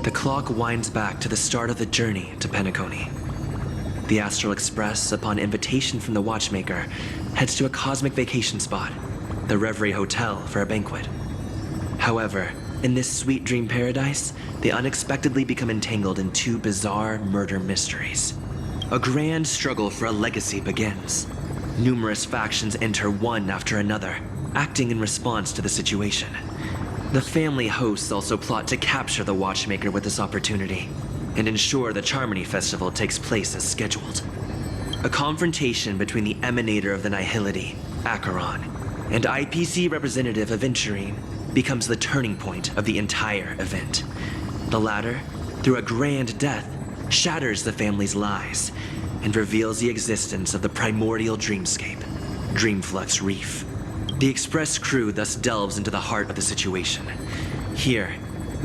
The clock winds back to the start of the journey to Penacony. The Astral Express, upon invitation from the watchmaker, heads to a cosmic vacation spot, the Reverie Hotel, for a banquet. However, in this sweet dream paradise, they unexpectedly become entangled in two bizarre murder mysteries. A grand struggle for a legacy begins. Numerous factions enter one after another, acting in response to the situation. The family hosts also plot to capture the watchmaker with this opportunity and ensure the Charmony Festival takes place as scheduled. A confrontation between the emanator of the Nihility, Acheron, and IPC representative Aventurine becomes the turning point of the entire event. The latter, through a grand death, shatters the family's lies and reveals the existence of the primordial dreamscape, Dreamflux Reef. The Express crew thus delves into the heart of the situation. Here,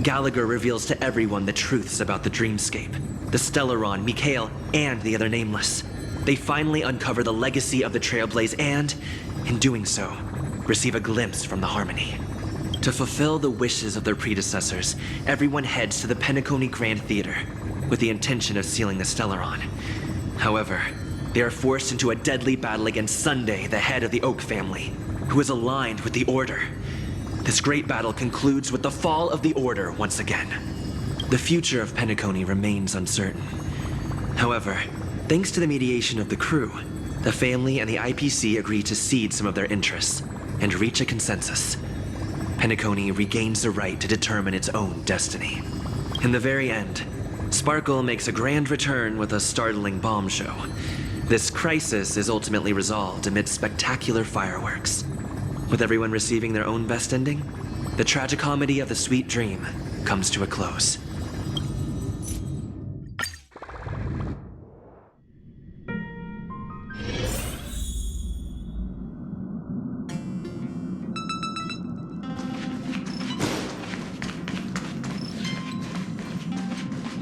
Gallagher reveals to everyone the truths about the dreamscape, the Stellaron, Mikhail, and the other nameless. They finally uncover the legacy of the Trailblaze and, in doing so, receive a glimpse from the Harmony. To fulfill the wishes of their predecessors, everyone heads to the Penacony Grand Theater with the intention of sealing the Stellaron. However, they are forced into a deadly battle against Sunday, the head of the Oak family, who is aligned with the Order. This great battle concludes with the fall of the Order once again. The future of Penacony remains uncertain. However, thanks to the mediation of the crew, the family and the IPC agree to cede some of their interests and reach a consensus. Penacony regains the right to determine its own destiny. In the very end, Sparkle makes a grand return with a startling bomb show. This crisis is ultimately resolved amid spectacular fireworks. With everyone receiving their own best ending, the tragicomedy of the sweet dream comes to a close.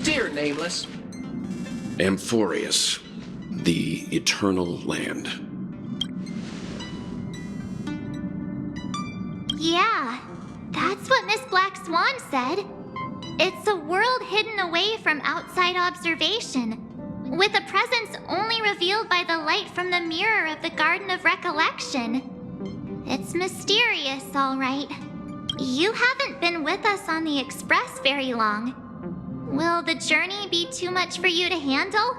Dear Nameless. Amphorius, the Eternal Land. Yeah, that's what Miss Black Swan said. It's a world hidden away from outside observation, with a presence only revealed by the light from the mirror of the Garden of Recollection. It's mysterious, all right. You haven't been with us on the Express very long. Will the journey be too much for you to handle?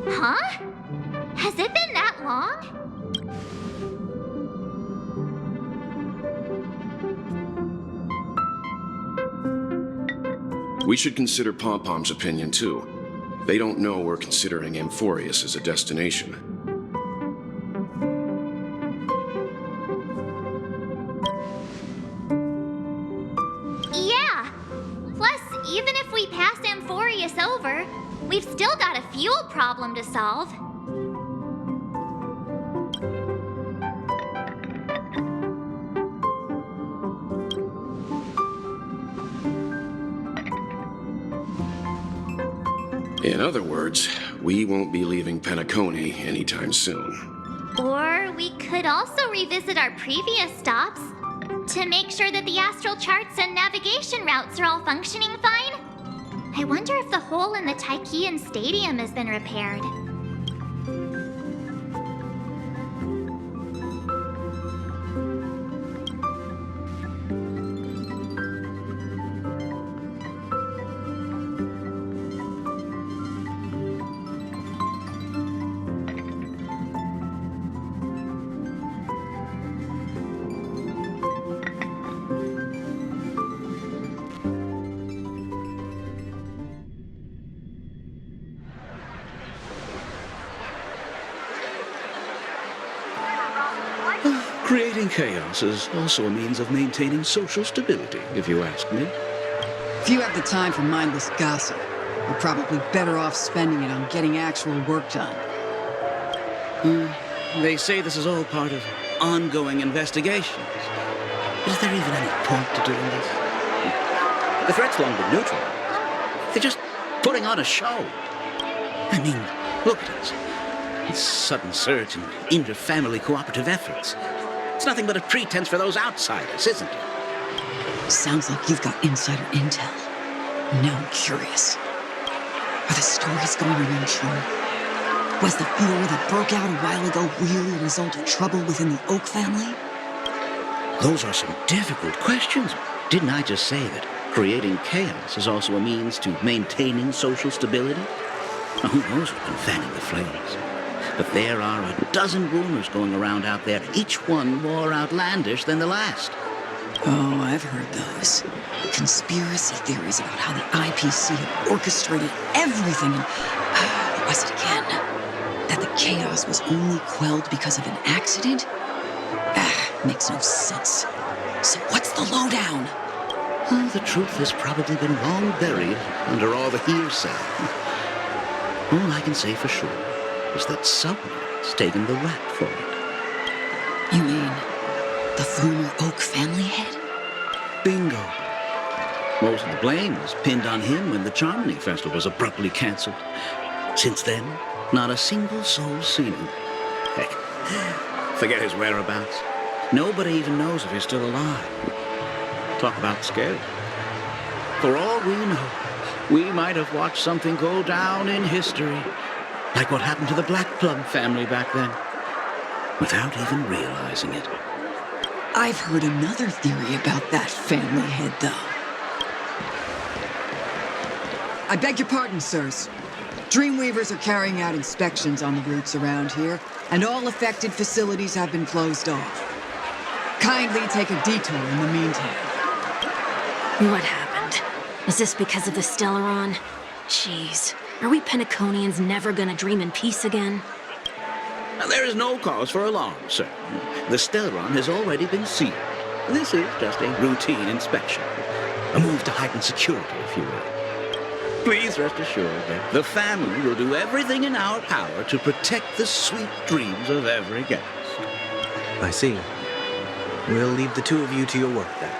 Huh? Has it been that long? We should consider Pom-Pom's opinion, too. They don't know we're considering Amphorius as a destination. Yeah. Plus, even if we pass Amphorius over, we've still got a fuel problem to solve. In other words, we won't be leaving Penacony anytime soon. Or we could also revisit our previous stops to make sure that the astral charts and navigation routes are all functioning fine. I wonder if the hole in the Tychean Stadium has been repaired. Creating chaos is also a means of maintaining social stability, if you ask me. If you have the time for mindless gossip, you're probably better off spending it on getting actual work done. They say this is all part of ongoing investigations. But is there even any point to doing this? The threat's long been neutralized. They're just putting on a show. I mean, look at us. This sudden surge in inter-family cooperative efforts. It's nothing but a pretense for those outsiders, isn't it? Sounds like you've got insider intel. Now I'm curious. Are the stories going around true? Was the furor that broke out a while ago really a result of trouble within the Oak family? Those are some difficult questions. Didn't I just say that creating chaos is also a means to maintaining social stability? Now, who knows who's been fanning the flames? But there are a dozen rumors going around out there, each one more outlandish than the last. Oh, I've heard those. Conspiracy theories about how the IPC had orchestrated everything and... what was it again? That the chaos was only quelled because of an accident? Makes no sense. So what's the lowdown? Well, the truth has probably been long buried under all the hearsay. All I can say for sure is that someone's taken the rap for it. You mean the former Oak family head? Bingo. Most of the blame was pinned on him when the Charmony Festival was abruptly cancelled. Since then, not a single soul's seen him. Heck, forget his whereabouts. Nobody even knows if he's still alive. Talk about scary. For all we know, we might have watched something go down in history, like what happened to the Black Plum family back then, without even realizing it. I've heard another theory about that family head, though. I beg your pardon, sirs. Dreamweavers are carrying out inspections on the routes around here, and all affected facilities have been closed off. Kindly take a detour in the meantime. What happened? Is this because of the Stellaron? Jeez, are we Penaconians never gonna dream in peace again? Now, there is no cause for alarm, sir. The Stellaron has already been sealed. This is just a routine inspection. A move to heighten security, if you will. Please rest assured that the family will do everything in our power to protect the sweet dreams of every guest. I see. We'll leave the two of you to your work then.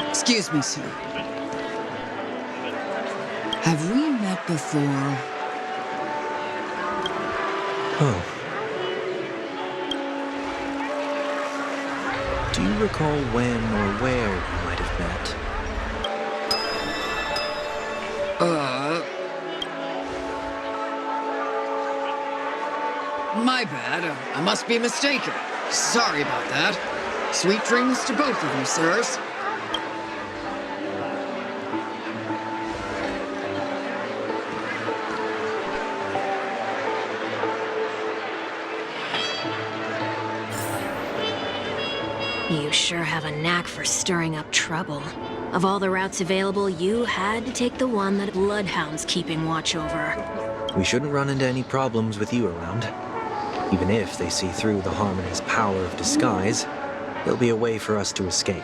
Excuse me, sir. Have we met before? Oh. Do you recall when or where you might have met? My bad. I must be mistaken. Sorry about that. Sweet dreams to both of you, sirs. You sure have a knack for stirring up trouble. Of all the routes available, you had to take the one that Bloodhound's keeping watch over. We shouldn't run into any problems with you around. Even if they see through the Harmony's power of disguise, there'll be a way for us to escape.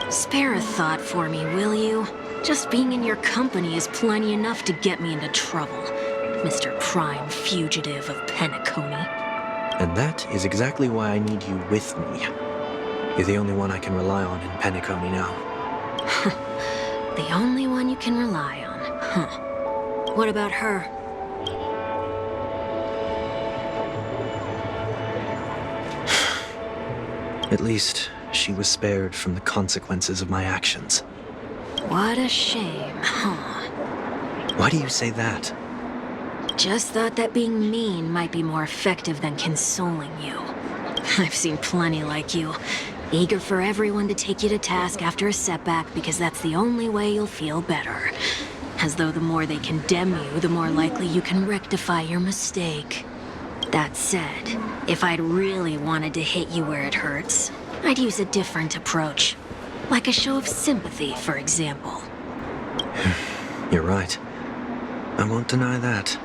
Spare a thought for me, will you? Just being in your company is plenty enough to get me into trouble, Mr. Prime Fugitive of Penacony. And that is exactly why I need you with me. You're the only one I can rely on in Penacony now. The only one you can rely on, huh? What about her? At least, she was spared from the consequences of my actions. What a shame, huh? Why do you say that? Just thought that being mean might be more effective than consoling you. I've seen plenty like you. Eager for everyone to take you to task after a setback because that's the only way you'll feel better. As though the more they condemn you, the more likely you can rectify your mistake. That said, if I'd really wanted to hit you where it hurts, I'd use a different approach. Like a show of sympathy, for example. You're right. I won't deny that.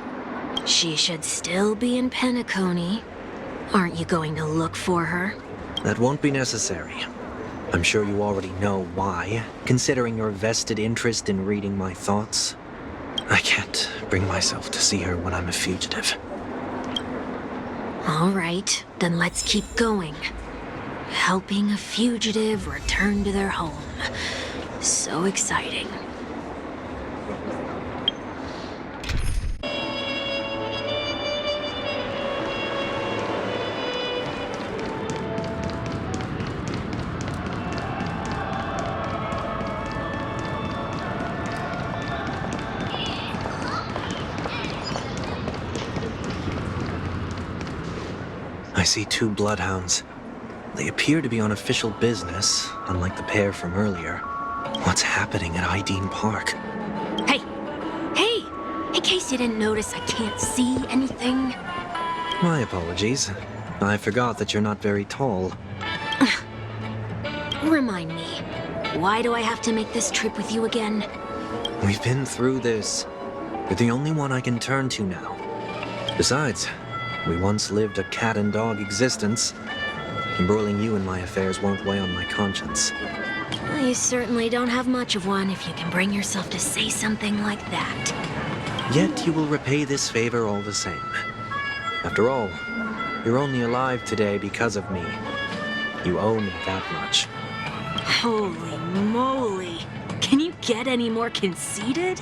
She should still be in Penacony. Aren't you going to look for her? That won't be necessary. I'm sure you already know why, considering your vested interest in reading my thoughts. I can't bring myself to see her when I'm a fugitive. All right, then let's keep going. Helping a fugitive return to their home. So exciting. I see 2 bloodhounds. They appear to be on official business, unlike the pair from earlier. What's happening at Ideen Park? Hey! Hey! In case you didn't notice, I can't see anything. My apologies. I forgot that you're not very tall. Remind me, why do I have to make this trip with you again? We've been through this. You're the only one I can turn to now. Besides, we once lived a cat-and-dog existence. Embroiling you in my affairs won't weigh on my conscience. Well, you certainly don't have much of one if you can bring yourself to say something like that. Yet you will repay this favor all the same. After all, you're only alive today because of me. You owe me that much. Holy moly! Can you get any more conceited?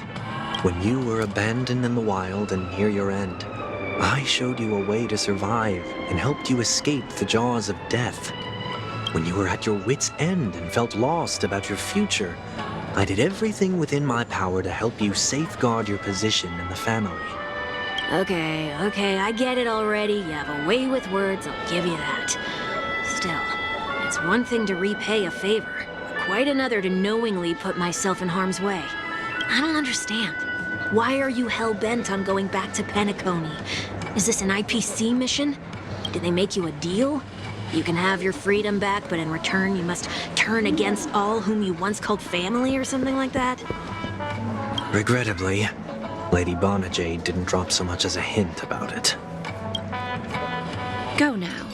When you were abandoned in the wild and near your end, I showed you a way to survive and helped you escape the jaws of death. When you were at your wit's end and felt lost about your future, I did everything within my power to help you safeguard your position in the family. Okay, I get it already. You have a way with words, I'll give you that. Still, it's one thing to repay a favor, quite another to knowingly put myself in harm's way. I don't understand. Why are you hell-bent on going back to Penacony? Is this an IPC mission? Did they make you a deal? You can have your freedom back, but in return you must turn against all whom you once called family or something like that? Regrettably, Lady Bonajade didn't drop so much as a hint about it. Go now.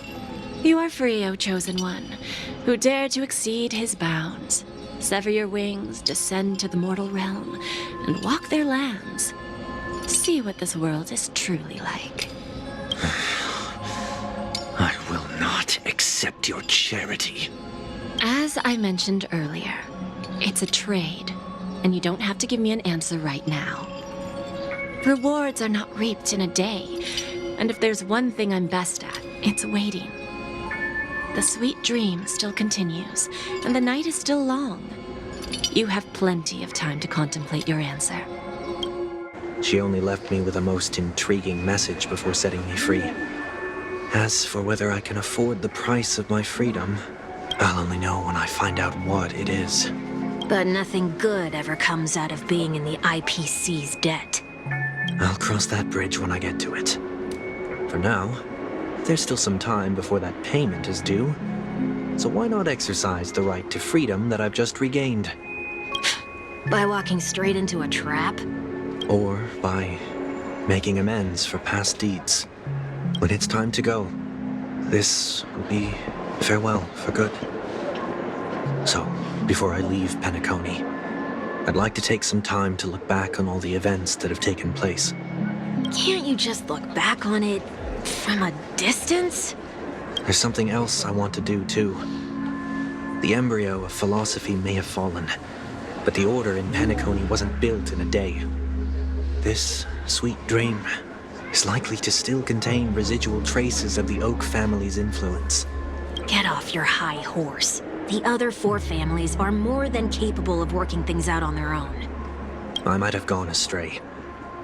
You are free, O Chosen One, who dare to exceed his bounds. Sever your wings, descend to the mortal realm, and walk their lands. See what this world is truly like. I will not accept your charity. As I mentioned earlier, it's a trade, and you don't have to give me an answer right now. Rewards are not reaped in a day, and if there's one thing I'm best at, it's waiting. The sweet dream still continues, and the night is still long. You have plenty of time to contemplate your answer. She only left me with a most intriguing message before setting me free. As for whether I can afford the price of my freedom, I'll only know when I find out what it is. But nothing good ever comes out of being in the IPC's debt. I'll cross that bridge when I get to it. For now, there's still some time before that payment is due. So why not exercise the right to freedom that I've just regained? By walking straight into a trap? Or by making amends for past deeds. When it's time to go, this will be farewell for good. So, before I leave Penacony, I'd like to take some time to look back on all the events that have taken place. Can't you just look back on it from a distance? There's something else I want to do, too. The embryo of philosophy may have fallen, but the order in Penacony wasn't built in a day. This sweet dream is likely to still contain residual traces of the Oak family's influence. Get off your high horse. The other 4 families are more than capable of working things out on their own. I might have gone astray,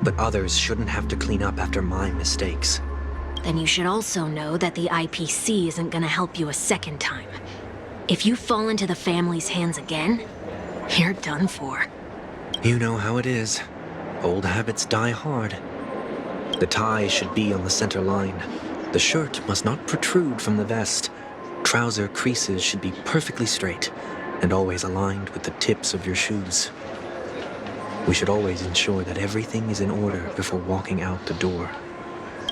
but others shouldn't have to clean up after my mistakes. Then you should also know that the IPC isn't gonna help you a second time. If you fall into the family's hands again, you're done for. You know how it is. Old habits die hard. The tie should be on the center line. The shirt must not protrude from the vest. Trouser creases should be perfectly straight and always aligned with the tips of your shoes. We should always ensure that everything is in order before walking out the door.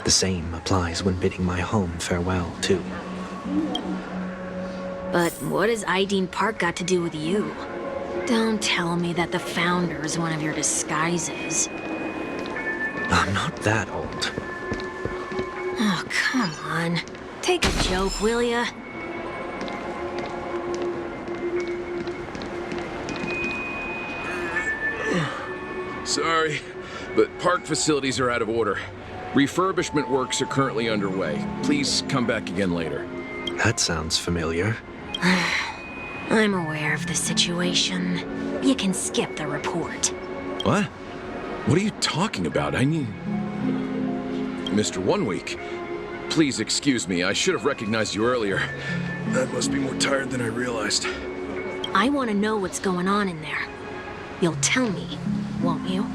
The same applies when bidding my home farewell, too. But what has Ideen Park got to do with you? Don't tell me that the Founder is one of your disguises. I'm not that old. Oh, come on. Take a joke, will ya? Sorry, but park facilities are out of order. Refurbishment works are currently underway. Please come back again later. That sounds familiar. I'm aware of the situation. You can skip the report. What? What are you talking about? I need... Mr. 1 Week, Please excuse me. I should have recognized you earlier. I must be more tired than I realized. I want to know what's going on in there. You'll tell me, won't you?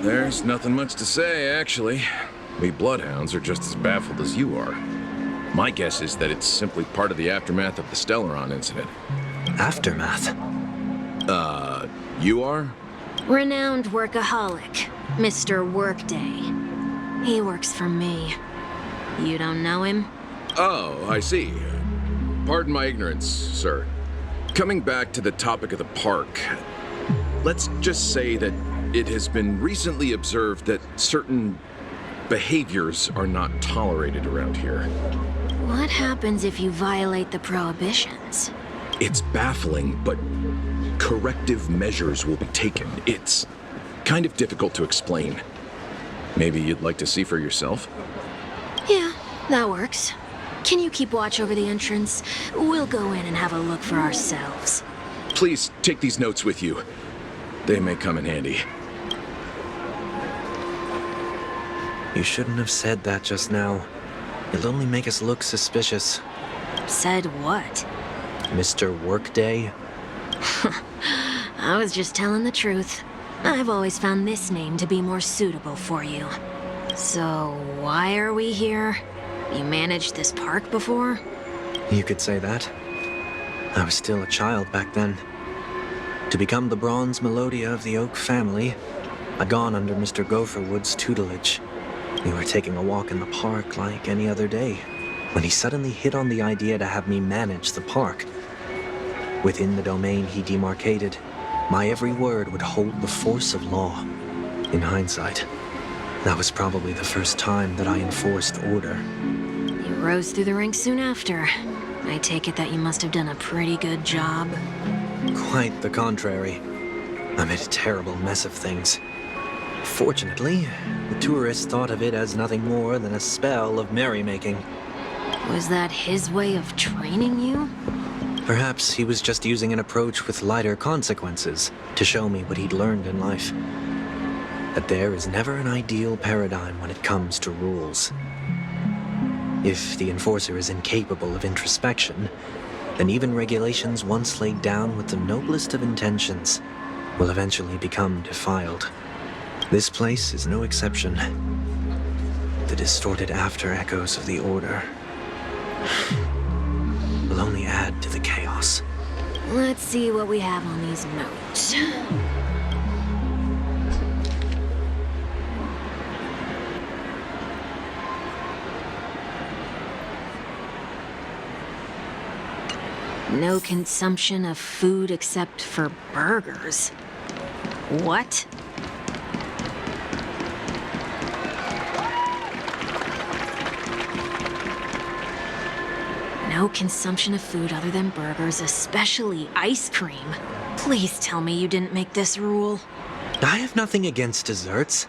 There's nothing much to say, actually. We bloodhounds are just as baffled as you are. My guess is that it's simply part of the aftermath of the Stellaron incident. Aftermath? You are? Renowned workaholic, Mr. Workday. He works for me. You don't know him? Oh, I see. Pardon my ignorance, sir. Coming back to the topic of the park, let's just say that it has been recently observed that certain behaviors are not tolerated around here. What happens if you violate the prohibitions? It's baffling, but corrective measures will be taken. It's kind of difficult to explain. Maybe you'd like to see for yourself? Yeah, that works. Can you keep watch over the entrance? We'll go in and have a look for ourselves. Please take these notes with you. They may come in handy. You shouldn't have said that just now. It'll only make us look suspicious. Said what? Mr. Workday? I was just telling the truth. I've always found this name to be more suitable for you. So, why are we here? You managed this park before? You could say that. I was still a child back then. To become the bronze Melodia of the Oak family, I'd gone under Mr. Gopherwood's tutelage. We were taking a walk in the park like any other day, when he suddenly hit on the idea to have me manage the park. Within the domain he demarcated, my every word would hold the force of law. In hindsight, that was probably the first time that I enforced order. You rose through the ranks soon after. I take it that you must have done a pretty good job. Quite the contrary. I made a terrible mess of things. Fortunately, the tourists thought of it as nothing more than a spell of merrymaking. Was that his way of training you? Perhaps he was just using an approach with lighter consequences to show me what he'd learned in life. That there is never an ideal paradigm when it comes to rules. If the enforcer is incapable of introspection, then even regulations once laid down with the noblest of intentions will eventually become defiled. This place is no exception. The distorted after echoes of the Order will only add to the chaos. Let's see what we have on these notes. No consumption of food except for burgers. What? No consumption of food other than burgers, especially ice cream. Please tell me you didn't make this rule. I have nothing against desserts.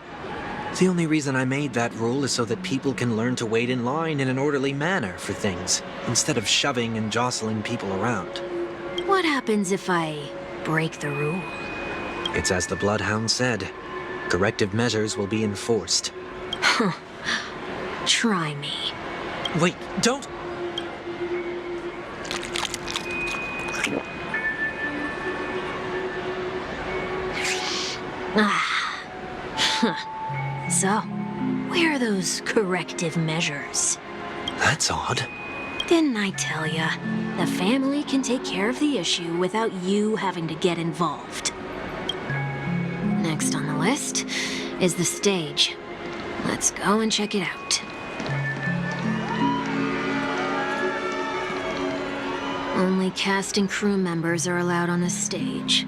The only reason I made that rule is so that people can learn to wait in line in an orderly manner for things, instead of shoving and jostling people around. What happens if I break the rule? It's as the Bloodhound said. Corrective measures will be enforced. Try me. Wait, don't... So, where are those corrective measures? That's odd. Didn't I tell ya? The family can take care of the issue without you having to get involved. Next on the list is the stage. Let's go and check it out. Only cast and crew members are allowed on the stage.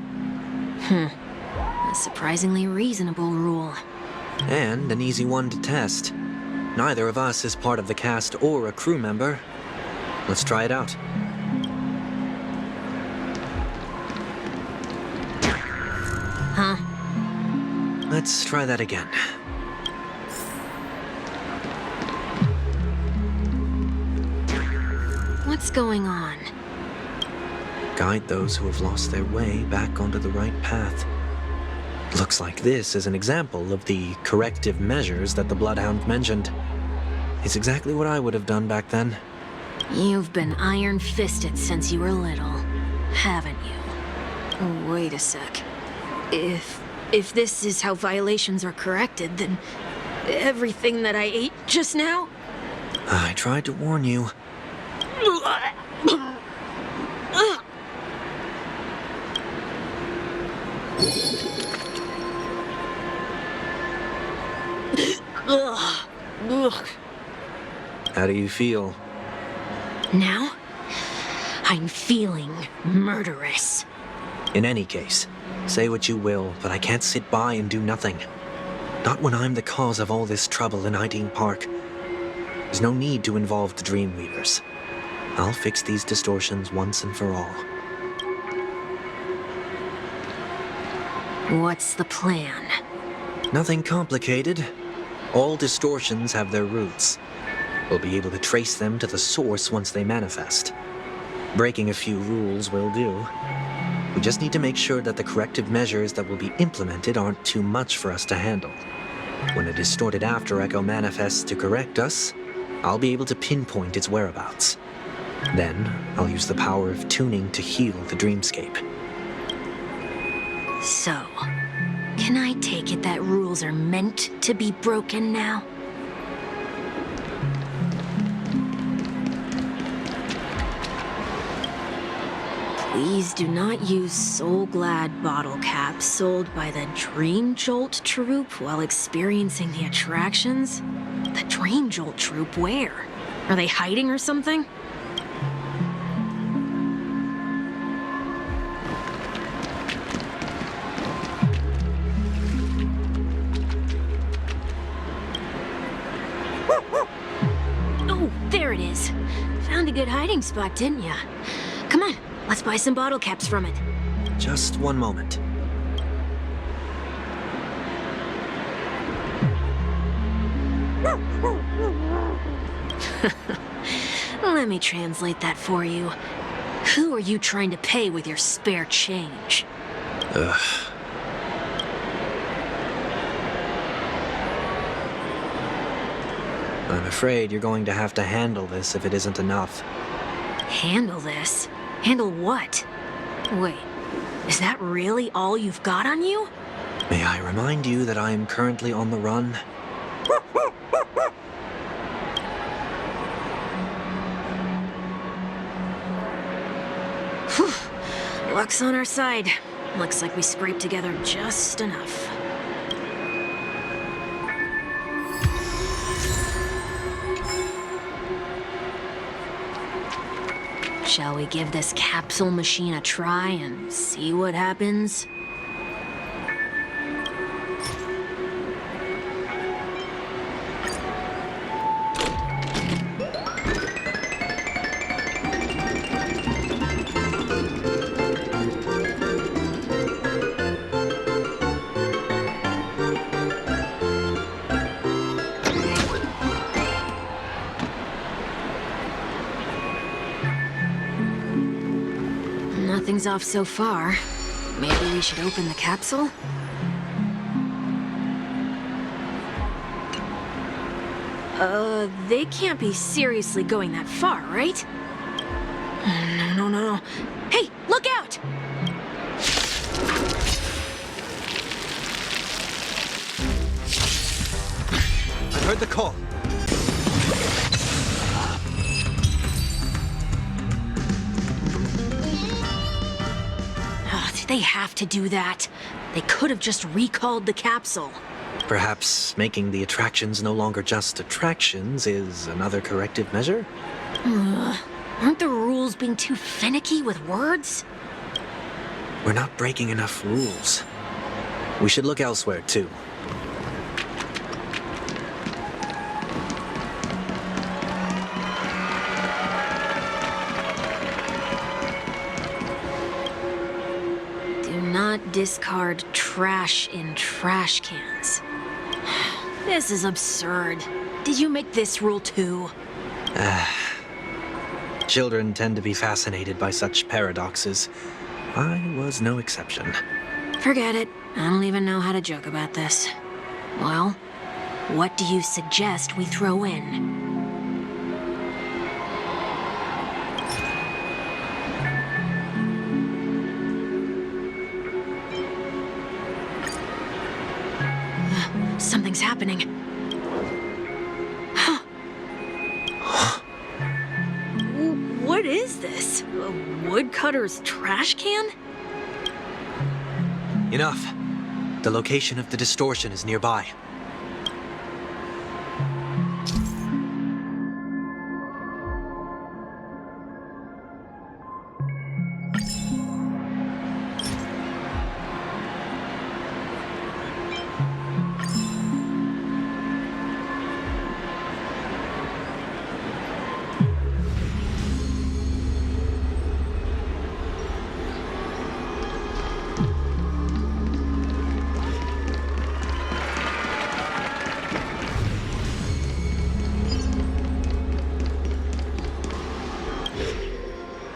A surprisingly reasonable rule. And an easy one to test. Neither of us is part of the cast or a crew member. Let's try it out. Huh? Let's try that again. What's going on? Guide those who have lost their way back onto the right path. Looks like this is an example of the corrective measures that the Bloodhound mentioned. It's exactly what I would have done back then. You've been iron-fisted since you were little, haven't you? Wait a sec. If this is how violations are corrected, then everything that I ate just now? I tried to warn you. How do you feel? Now, I'm feeling murderous. In any case, say what you will, but I can't sit by and do nothing. Not when I'm the cause of all this trouble in Ideen Park. There's no need to involve the Dream Weavers. I'll fix these distortions once and for all. What's the plan? Nothing complicated. All distortions have their roots. We'll be able to trace them to the source once they manifest. Breaking a few rules will do. We just need to make sure that the corrective measures that will be implemented aren't too much for us to handle. When a distorted after echo manifests to correct us, I'll be able to pinpoint its whereabouts. Then, I'll use the power of tuning to heal the dreamscape. So, can I take it that rules are meant to be broken now? Please do not use Soul Glad bottle caps sold by the Dream Jolt troupe while experiencing the attractions. The Dream Jolt troupe, where? Are they hiding or something? Oh, there it is. Found a good hiding spot, didn't ya? Come on. Let's buy some bottle caps from it. Just one moment. Let me translate that for you. Who are you trying to pay with your spare change? Ugh. I'm afraid you're going to have to handle this if it isn't enough. Handle this? Handle what? Wait, is that really all you've got on you? May I remind you that I am currently on the run? Whew. Luck's on our side. Looks like we scraped together just enough. Shall we give this capsule machine a try and see what happens? Nothing's off so far. Maybe we should open the capsule? They can't be seriously going that far, right? No. Hey, look out! I heard the call. Did they have to do that? They could have just recalled the capsule. Perhaps making the attractions no longer just attractions is another corrective measure? Aren't the rules being too finicky with words? We're not breaking enough rules. We should look elsewhere, too. Do not discard trash in trash cans. This is absurd. Did you make this rule too? Children tend to be fascinated by such paradoxes. I was no exception. Forget it. I don't even know how to joke about this. Well, what do you suggest we throw in? Something's happening. What is this? A woodcutter's trash can? Enough. The location of the distortion is nearby.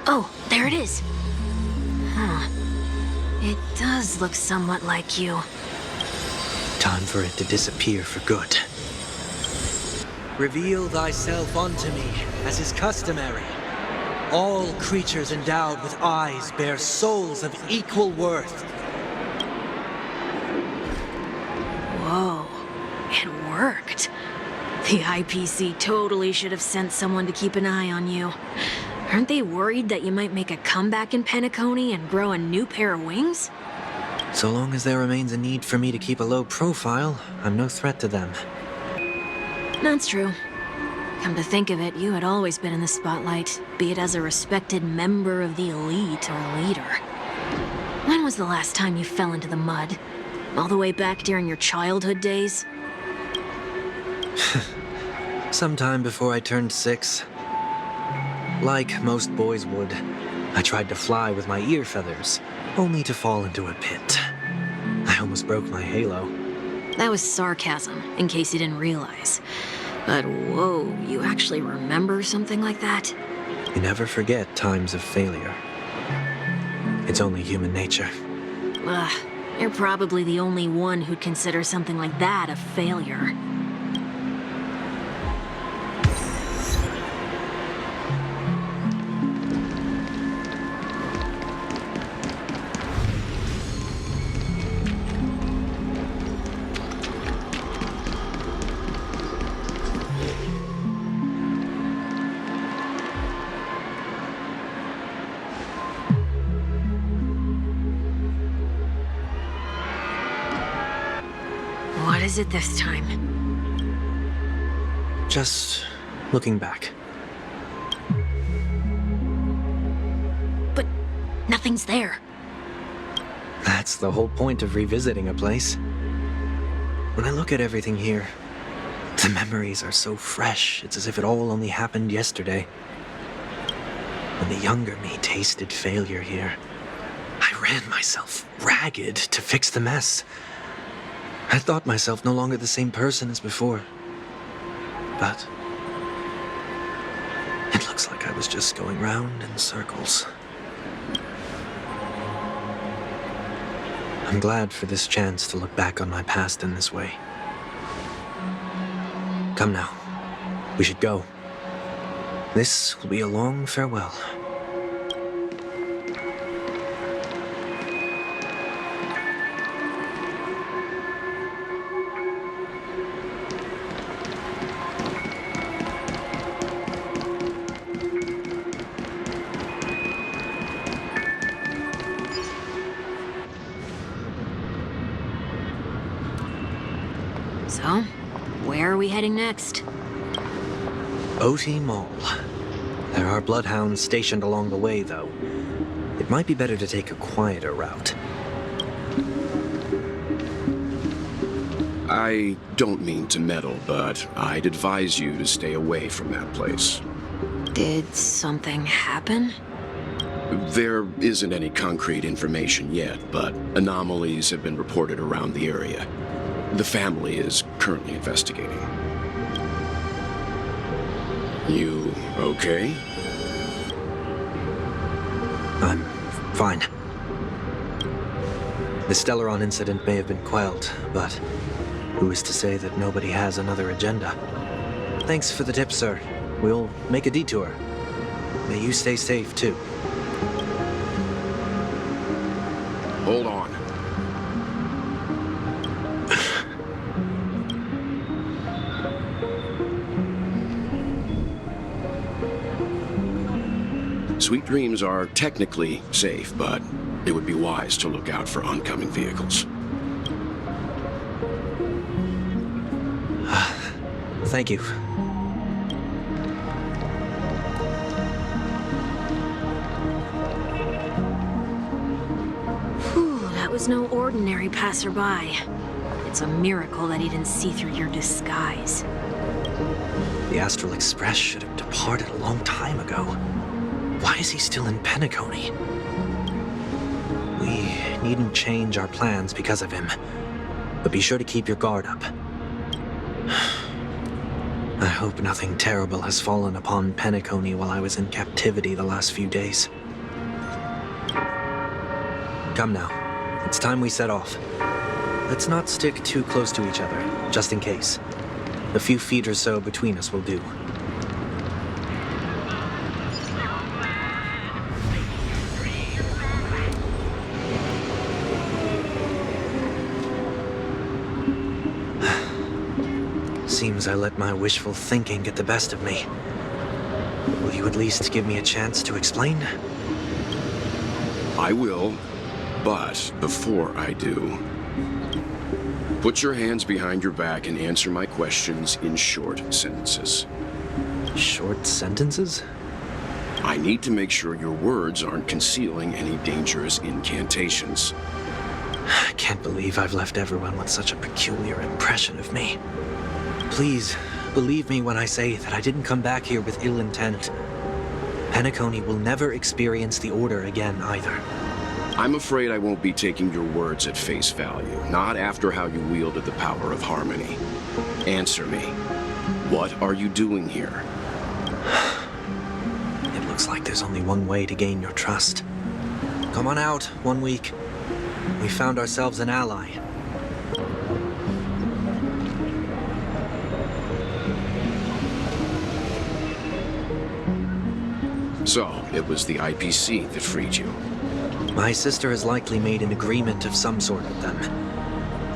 Oh, there it is. Huh. It does look somewhat like you. Time for it to disappear for good. Reveal thyself unto me, as is customary. All creatures endowed with eyes bear souls of equal worth. Whoa. It worked. The IPC totally should have sent someone to keep an eye on you. Aren't they worried that you might make a comeback in Penacony and grow a new pair of wings? So long as there remains a need for me to keep a low profile, I'm no threat to them. That's true. Come to think of it, you had always been in the spotlight, be it as a respected member of the elite or leader. When was the last time you fell into the mud? All the way back during your childhood days? Sometime before I turned 6. Like most boys would, I tried to fly with my ear feathers, only to fall into a pit. I almost broke my halo. That was sarcasm, in case you didn't realize. But whoa, you actually remember something like that? You never forget times of failure. It's only human nature. Ugh, you're probably the only one who'd consider something like that a failure. What is it this time? Just looking back. But nothing's there. That's the whole point of revisiting a place. When I look at everything here, the memories are so fresh, it's as if it all only happened yesterday. When the younger me tasted failure here, I ran myself ragged to fix the mess. I thought myself no longer the same person as before. But it looks like I was just going round in circles. I'm glad for this chance to look back on my past in this way. Come now, we should go. This will be a long farewell. So, where are we heading next? OT Mall. There are bloodhounds stationed along the way, though. It might be better to take a quieter route. I don't mean to meddle, but I'd advise you to stay away from that place. Did something happen? There isn't any concrete information yet, but anomalies have been reported around the area. The family is currently investigating. You okay? I'm fine. The Stellaron incident may have been quelled, but who is to say that nobody has another agenda? Thanks for the tip, sir. We'll make a detour. May you stay safe, too. Hold on. Sweet Dreams are technically safe, but it would be wise to look out for oncoming vehicles. Thank you. Whew, that was no ordinary passerby. It's a miracle that he didn't see through your disguise. The Astral Express should have departed a long time ago. Why is he still in Penacony? We needn't change our plans because of him, but be sure to keep your guard up. I hope nothing terrible has fallen upon Penacony while I was in captivity the last few days. Come now, it's time we set off. Let's not stick too close to each other, just in case. A few feet or so between us will do. Seems I let my wishful thinking get the best of me. Will you at least give me a chance to explain? I will, but before I do, put your hands behind your back and answer my questions in short sentences. Short sentences? I need to make sure your words aren't concealing any dangerous incantations. I can't believe I've left everyone with such a peculiar impression of me. Please, believe me when I say that I didn't come back here with ill intent. Penacony will never experience the Order again, either. I'm afraid I won't be taking your words at face value, not after how you wielded the power of harmony. Answer me. What are you doing here? It looks like there's only one way to gain your trust. Come on out, 1 week. We found ourselves an ally. So, it was the IPC that freed you. My sister has likely made an agreement of some sort with them.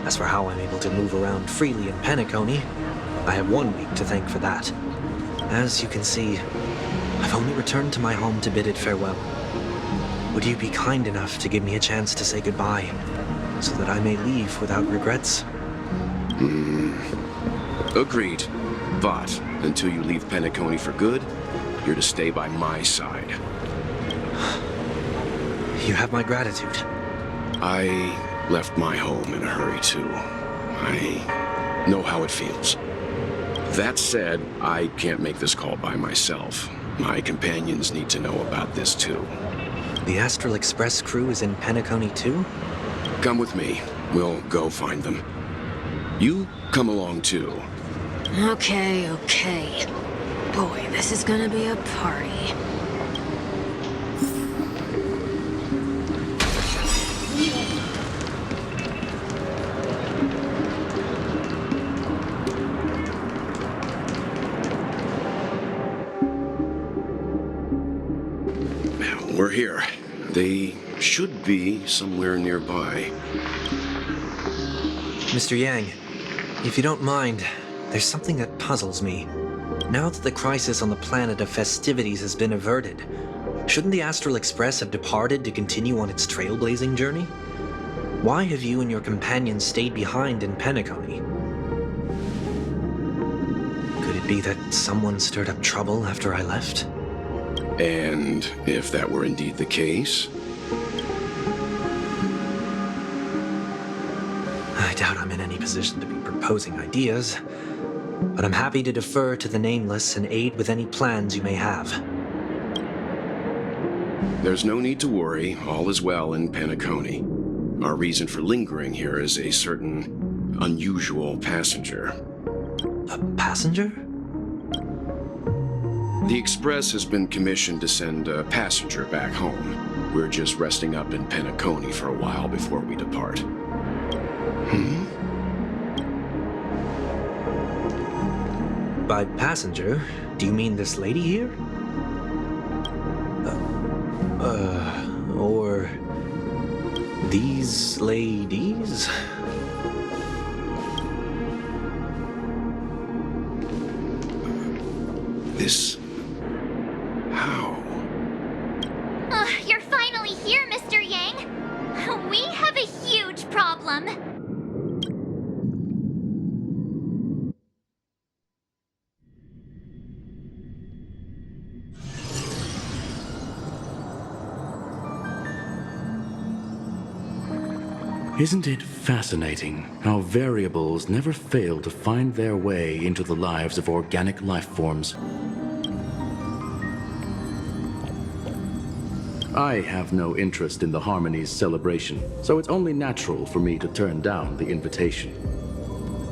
As for how I'm able to move around freely in Penacony, I have 1 week to thank for that. As you can see, I've only returned to my home to bid it farewell. Would you be kind enough to give me a chance to say goodbye, so that I may leave without regrets? Agreed. But until you leave Penacony for good, you're to stay by my side. You have my gratitude. I left my home in a hurry, too. I know how it feels. That said, I can't make this call by myself. My companions need to know about this, too. The Astral Express crew is in Penacony, too? Come with me. We'll go find them. You come along, too. Okay. Boy, this is gonna be a party. We're here. They should be somewhere nearby. Mr. Yang, if you don't mind, there's something that puzzles me. Now that the crisis on the planet of festivities has been averted, shouldn't the Astral Express have departed to continue on its trailblazing journey? Why have you and your companions stayed behind in Penacony? Could it be that someone stirred up trouble after I left? And if that were indeed the case? I doubt I'm in any position to be proposing ideas, but I'm happy to defer to the Nameless and aid with any plans you may have. There's no need to worry. All is well in Penacony. Our reason for lingering here is a certain unusual passenger. A passenger? The Express has been commissioned to send a passenger back home. We're just resting up in Penacony for a while before we depart. By passenger, do you mean this lady here? Or these ladies? This... how? Isn't it fascinating how variables never fail to find their way into the lives of organic life forms? I have no interest in the Harmony's celebration, so it's only natural for me to turn down the invitation.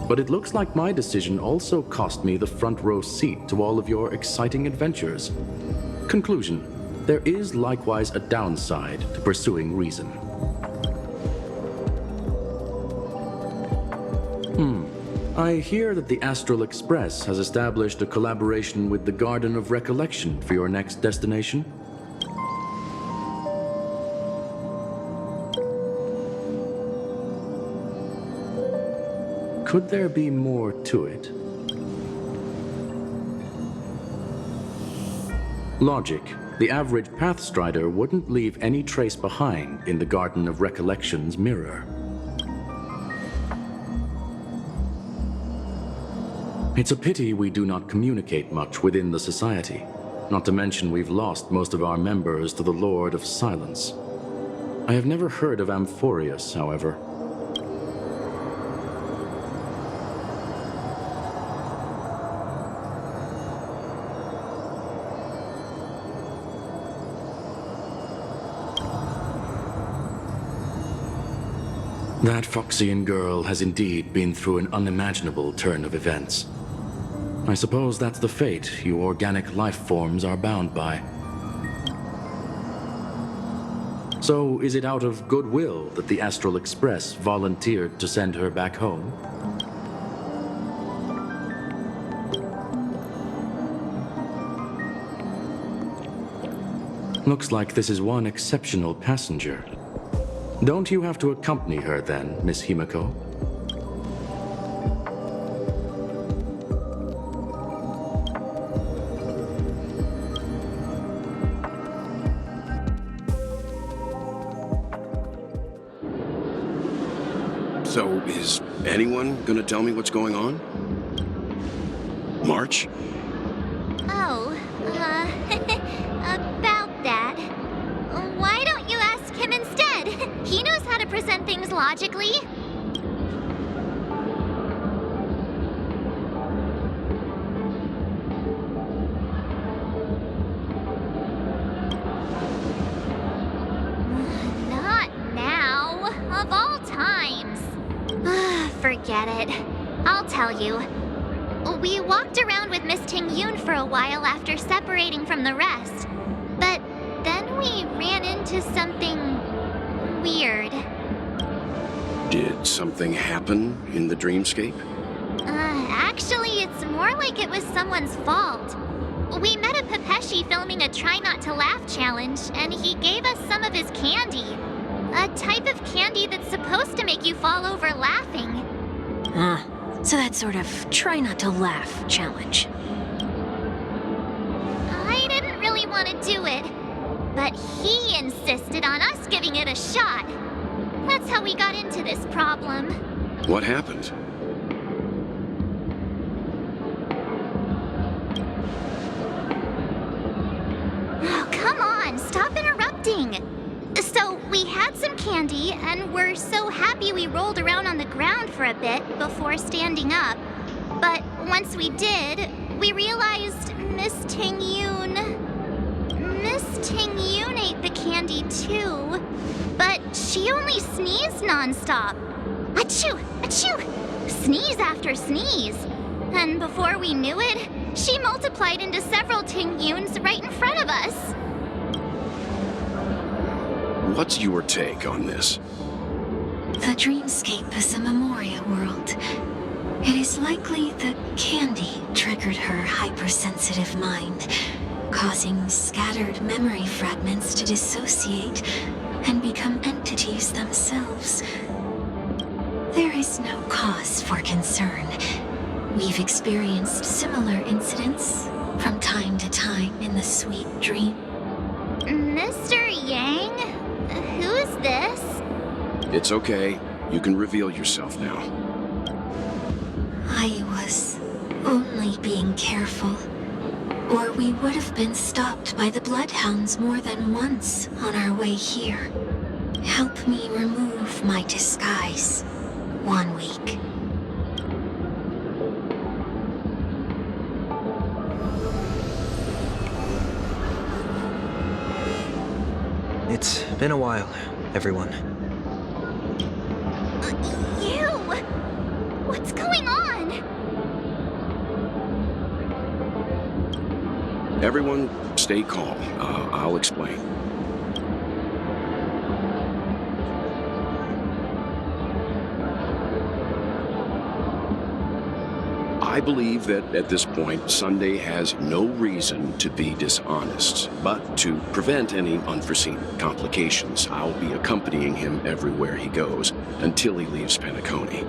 But it looks like my decision also cost me the front row seat to all of your exciting adventures. Conclusion: there is likewise a downside to pursuing reason. I hear that the Astral Express has established a collaboration with the Garden of Recollection for your next destination. Could there be more to it? Logic. The average Pathstrider wouldn't leave any trace behind in the Garden of Recollection's mirror. It's a pity we do not communicate much within the society. Not to mention we've lost most of our members to the Lord of Silence. I have never heard of Amphorius, however. That Foxian girl has indeed been through an unimaginable turn of events. I suppose that's the fate you organic life forms are bound by. So, is it out of goodwill that the Astral Express volunteered to send her back home? Looks like this is one exceptional passenger. Don't you have to accompany her then, Miss Himiko? So, is anyone gonna tell me what's going on? March? Oh, about that. Why don't you ask him instead? He knows how to present things logically. Not now. Of all times. Forget it. I'll tell you. We walked around with Miss Ting-Yoon for a while after separating from the rest. But then we ran into something weird. Did something happen in the dreamscape? Actually, it's more like it was someone's fault. We met a Pepeshi filming a Try Not to Laugh challenge, and he gave us some of his candy. A type of candy that's supposed to make you fall over laughing. So that sort of try not to laugh challenge. I didn't really want to do it, but he insisted on us giving it a shot. That's how we got into this problem. What happened? Oh, come on, stop interrupting. So, we had some candy, and we're so happy we rolled around on the ground for a bit before standing up. But once we did, we realized Miss Ting-Yoon ate the candy too. But she only sneezed nonstop. Achoo! Achoo! Sneeze after sneeze. And before we knew it, she multiplied into several Ting-Yoons right in front of us. What's your take on this? The dreamscape is a Memoria world. It is likely the candy triggered her hypersensitive mind, causing scattered memory fragments to dissociate and become entities themselves. There is no cause for concern. We've experienced similar incidents from time to time in the sweet dream. Mr. Yang? Who's this? It's okay. You can reveal yourself now. I was only being careful, or we would have been stopped by the Bloodhounds more than once on our way here. Help me remove my disguise. 1 week. It's been a while, everyone. You! What's going on? Everyone, stay calm. I'll explain. I believe that at this point, Sunday has no reason to be dishonest. But to prevent any unforeseen complications, I'll be accompanying him everywhere he goes until he leaves Penacony.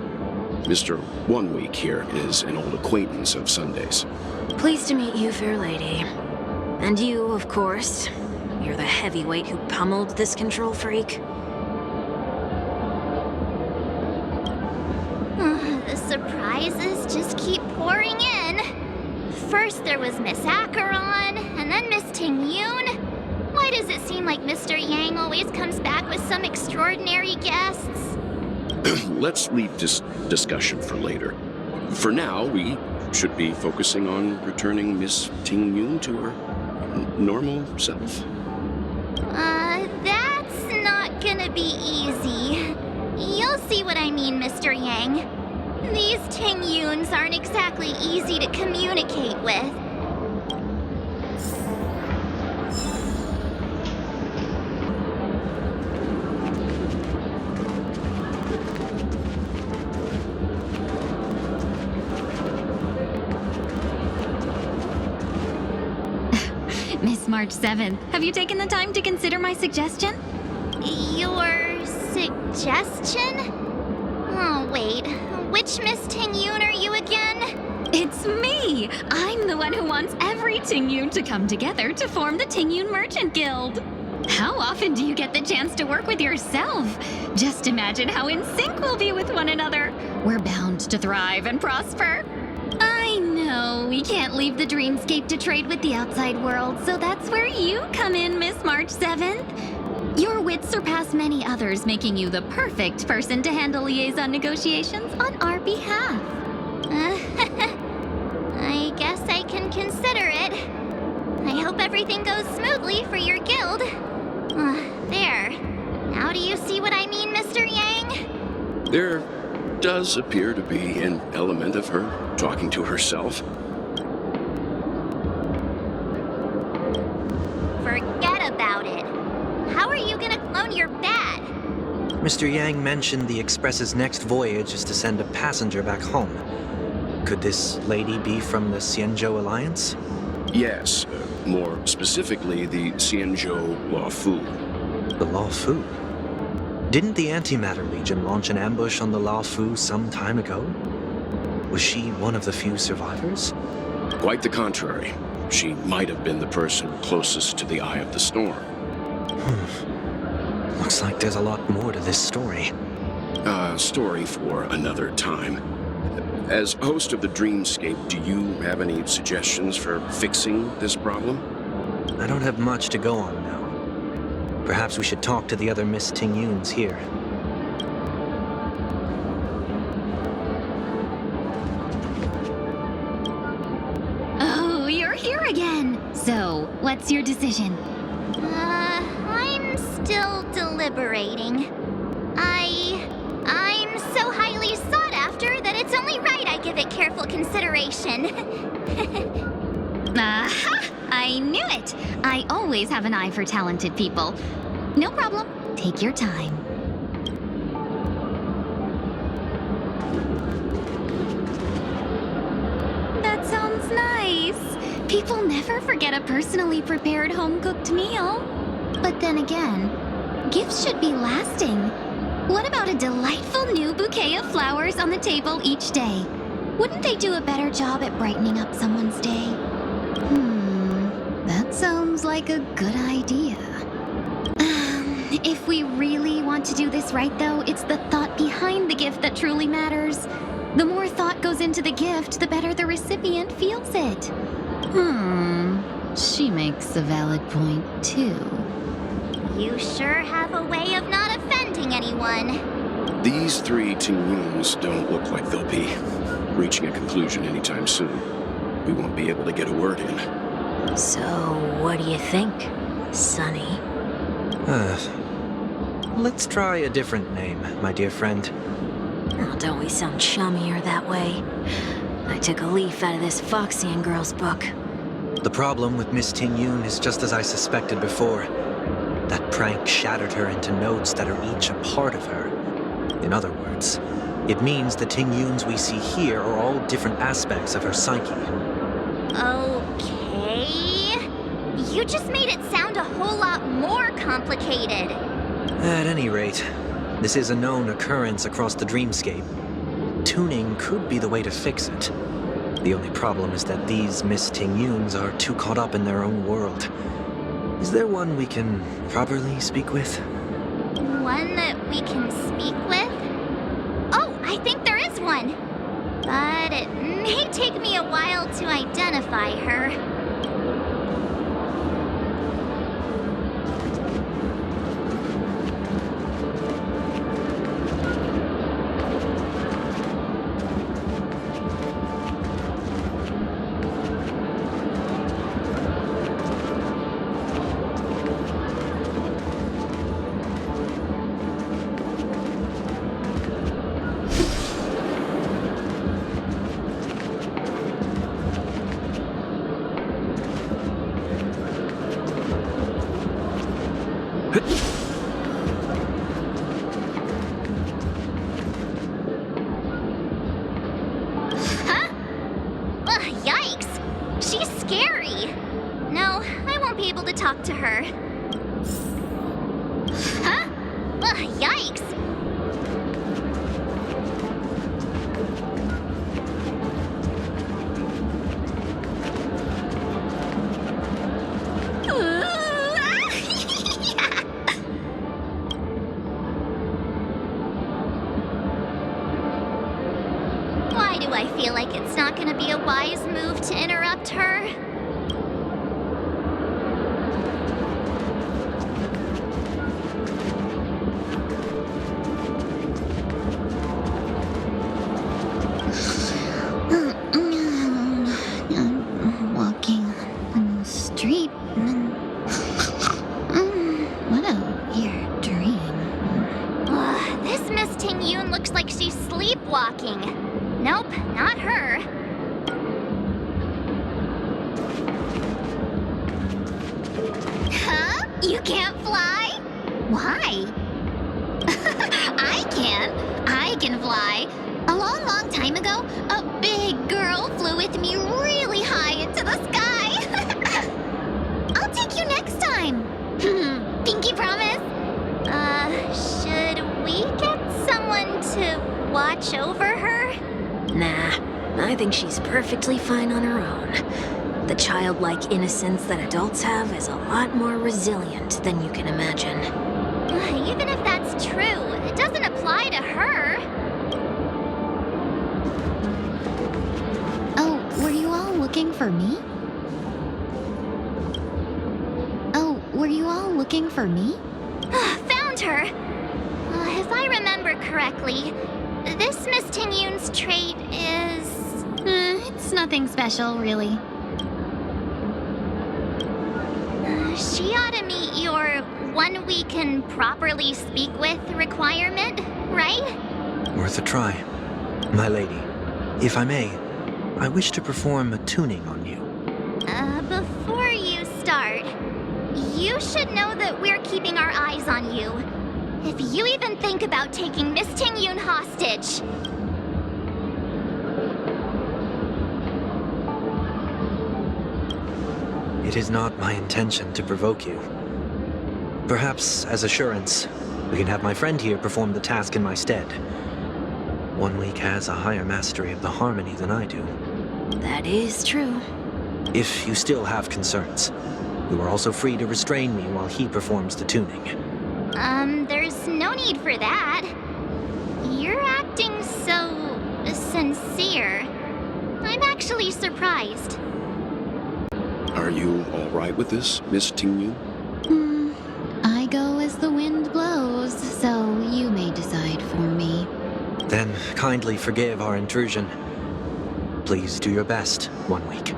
Mr. 1 Week here is an old acquaintance of Sunday's. Pleased to meet you, fair lady. And you, of course. You're the heavyweight who pummeled this control freak. The surprises just keep pouring in. First there was Miss Acheron, and then Miss Ting-Yoon. Why does it seem like Mr. Yang always comes back with some extraordinary guests? Let's leave this discussion for later. For now, we should be focusing on returning Miss Ting-Yoon to her normal self. That's not gonna be easy. You'll see what I mean, Mr. Yang. These Ting-Yoons aren't exactly easy to communicate with. Miss March 7th, have you taken the time to consider my suggestion? Your suggestion? Oh, wait. Which Miss Ting-Yoon are you again? It's me! I'm the one who wants every Ting-Yoon to come together to form the Ting-Yoon Merchant Guild. How often do you get the chance to work with yourself? Just imagine how in sync we'll be with one another. We're bound to thrive and prosper. I know, we can't leave the dreamscape to trade with the outside world, so that's where you come in, Miss March 7th. Your wits surpass many others, making you the perfect person to handle liaison negotiations on our behalf. I guess I can consider it. I hope everything goes smoothly for your guild. There. Now do you see what I mean, Mr. Yang? There does appear to be an element of her talking to herself. Forget about it. How are you gonna clone your bat? Mr. Yang mentioned the Express's next voyage is to send a passenger back home. Could this lady be from the Xianzhou Alliance? Yes, more specifically, the Xianzhou Law Fu. The Law Fu? Didn't the Antimatter Legion launch an ambush on the Law Fu some time ago? Was she one of the few survivors? Quite the contrary. She might have been the person closest to the eye of the storm. Looks like there's a lot more to this story. Story for another time. As host of the Dreamscape, do you have any suggestions for fixing this problem? I don't have much to go on now. Perhaps we should talk to the other Miss Ting-Yoons here. Oh, you're here again. So, what's your decision? I'm still deliberating. I'm so highly sought after that it's only right I give it careful consideration. Aha! I knew it! I always have an eye for talented people. No problem. Take your time. That sounds nice. People never forget a personally prepared home-cooked meal. But then again, gifts should be lasting. What about a delightful new bouquet of flowers on the table each day? Wouldn't they do a better job at brightening up someone's day? That sounds like a good idea. If we really want to do this right, though, it's the thought behind the gift that truly matters. The more thought goes into the gift, the better the recipient feels it. She makes a valid point, too. You sure have a way of not distracting anyone. These three Tingyuns don't look like they'll be reaching a conclusion anytime soon. We won't be able to get a word in. So, what do you think, Sonny? Let's try a different name, my dear friend. Oh, don't we sound chummier that way? I took a leaf out of this Foxian girl's book. The problem with Miss Tingyun is just as I suspected before. That prank shattered her into notes that are each a part of her. In other words, it means the Tingyuns we see here are all different aspects of her psyche. Okay. You just made it sound a whole lot more complicated. At any rate, this is a known occurrence across the dreamscape. Tuning could be the way to fix it. The only problem is that these Miss Tingyuns are too caught up in their own world. Is there one we can properly speak with? One that we can speak with? Oh, I think there is one. But it may take me a while to identify her. Huh? Ugh, yikes! She's scary! No, I won't be able to talk to her. Huh? Ugh, yikes! Why do I feel like it's not gonna be a wise move to interrupt her? Walking on the street. What a weird dream. Ugh, this Miss Tingyun looks like she's sleepwalking. Nope, not her. Huh? You can't fly? Why? I can. I can fly. A long, long time ago, a big girl flew with me really high into the sky. I'll take you next time. Pinky promise? Should we get someone to watch over her? Nah, I think she's perfectly fine on her own. The childlike innocence that adults have is a lot more resilient than you can imagine. Even if that's true, it doesn't apply to her. Oh, were you all looking for me? Oh, were you all looking for me? Found her! If I remember correctly, this Miss Tingyun's trait is... It's nothing special, really. She ought to meet your one we can properly speak with requirement, right? Worth a try. My lady, if I may, I wish to perform a tuning on you. Before you start, you should know that we're keeping our eyes on you. If you even think about taking Miss Tingyun hostage... It is not my intention to provoke you. Perhaps, as assurance, we can have my friend here perform the task in my stead. One week has a higher mastery of the harmony than I do. That is true. If you still have concerns, you are also free to restrain me while he performs the tuning. There's no need for that. You're acting so... sincere. I'm actually surprised. Are you all right with this, Miss Tingyun? I go as the wind blows, so Then kindly forgive our intrusion. Please do your best 1 week.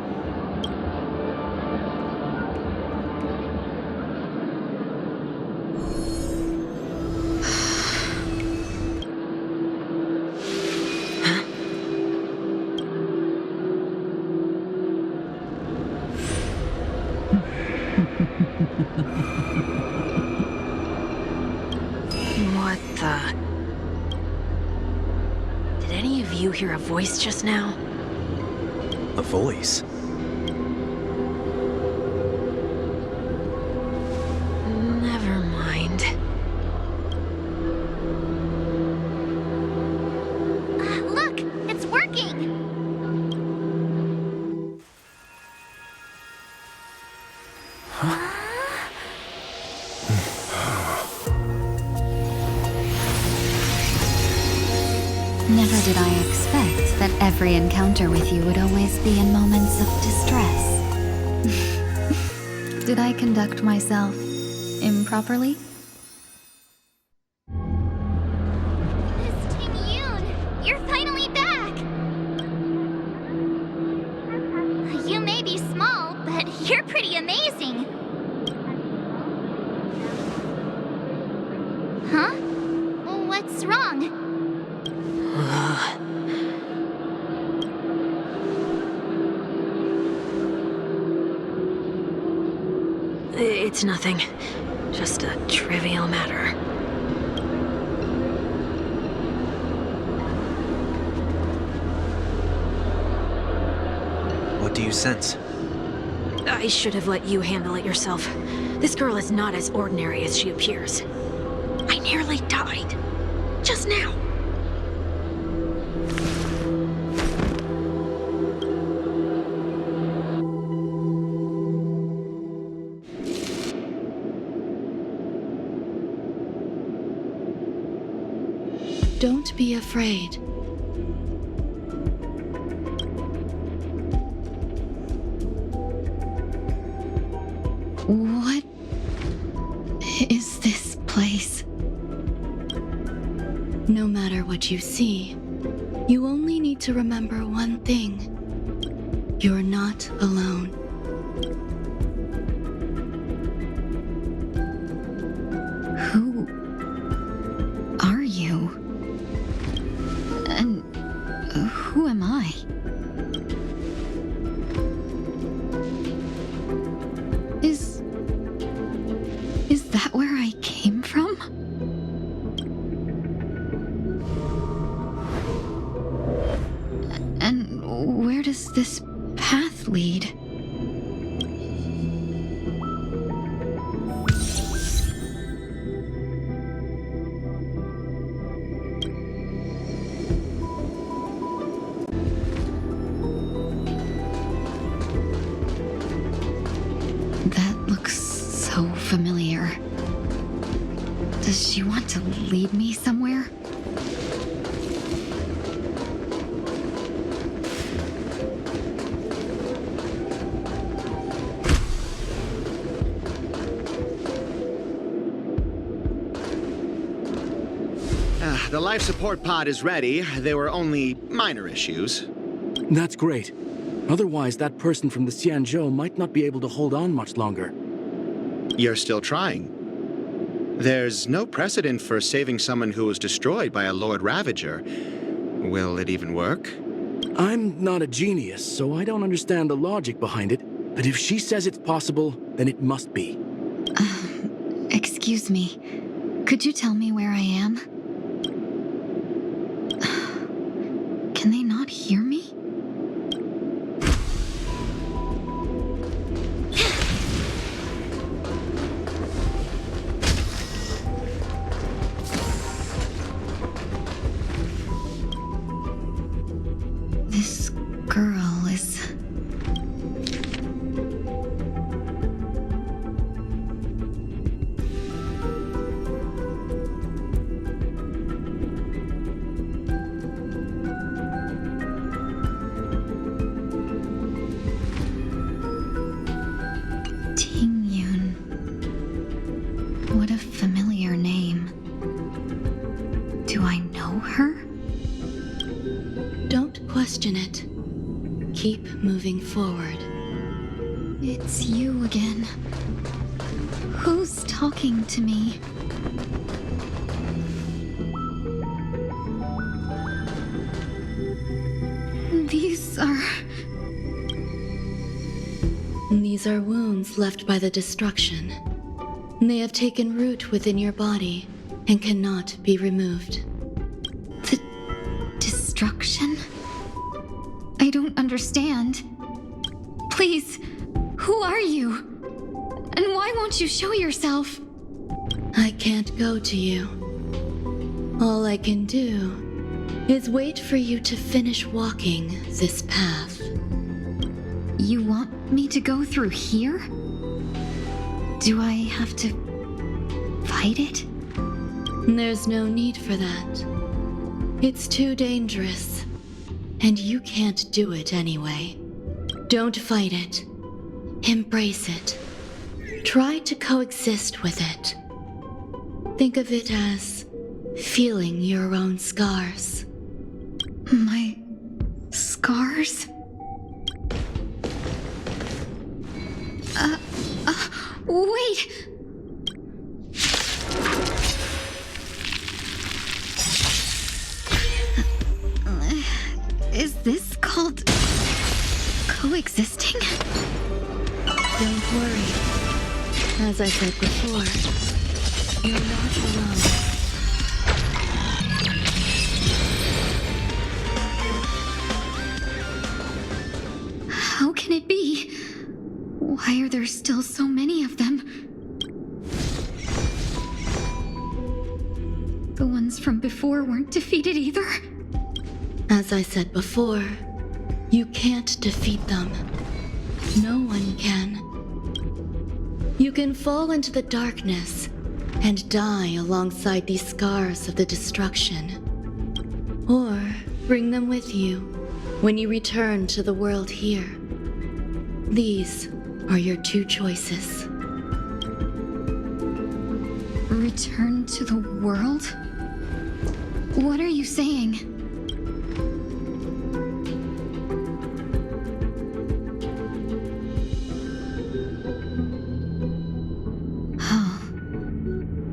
What the? Did any of you hear a voice just now? A voice? Never mind. Look, it's working! Never did I expect that every encounter with you would always be in moments of distress. Did I conduct myself improperly? Miss Ting-Yoon, you're finally back! You may be small, but you're pretty amazing. Huh? What's wrong? It's nothing. Just a trivial matter. What do you sense? I should have let you handle it yourself. This girl is not as ordinary as she appears. I nearly died. Just now. Don't be afraid. What is this place? No matter what you see, you only need to remember one thing. You're not alone. Who are you? And who am I? Is that where I came from? And where does this path lead? That looks so familiar. Does she want to lead me somewhere? The life support pod is ready. There were only minor issues. That's great. Otherwise, that person from the Xianzhou might not be able to hold on much longer. You're still trying. There's no precedent for saving someone who was destroyed by a Lord Ravager. Will it even work? I'm not a genius, so I don't understand the logic behind it. But if she says it's possible, then it must be. Excuse me. Could you tell me where I am? Can they not hear me? This girl is... keep moving forward. It's you again. Who's talking to me? These are wounds left by the destruction. They have taken root within your body and cannot be removed. The destruction? I don't understand. Please, who are you? And why won't you show yourself? I can't go to you. All I can do is wait for you to finish walking this path. You want me to go through here? Do I have to fight it? There's no need for that. It's too dangerous, and you can't do it anyway. Don't fight it. Embrace it. Try to coexist with it. Think of it as feeling your own scars. My scars? Wait! Is this called coexisting? Don't worry. As I said before, you're not alone. How can it be? Why are there still so many of them? The ones from before weren't defeated either? As I said before, you can't defeat them. No one can. You can fall into the darkness and die alongside these scars of the destruction. Or bring them with you when you return to the world here. These are your two choices. Return to the world? What are you saying? Oh.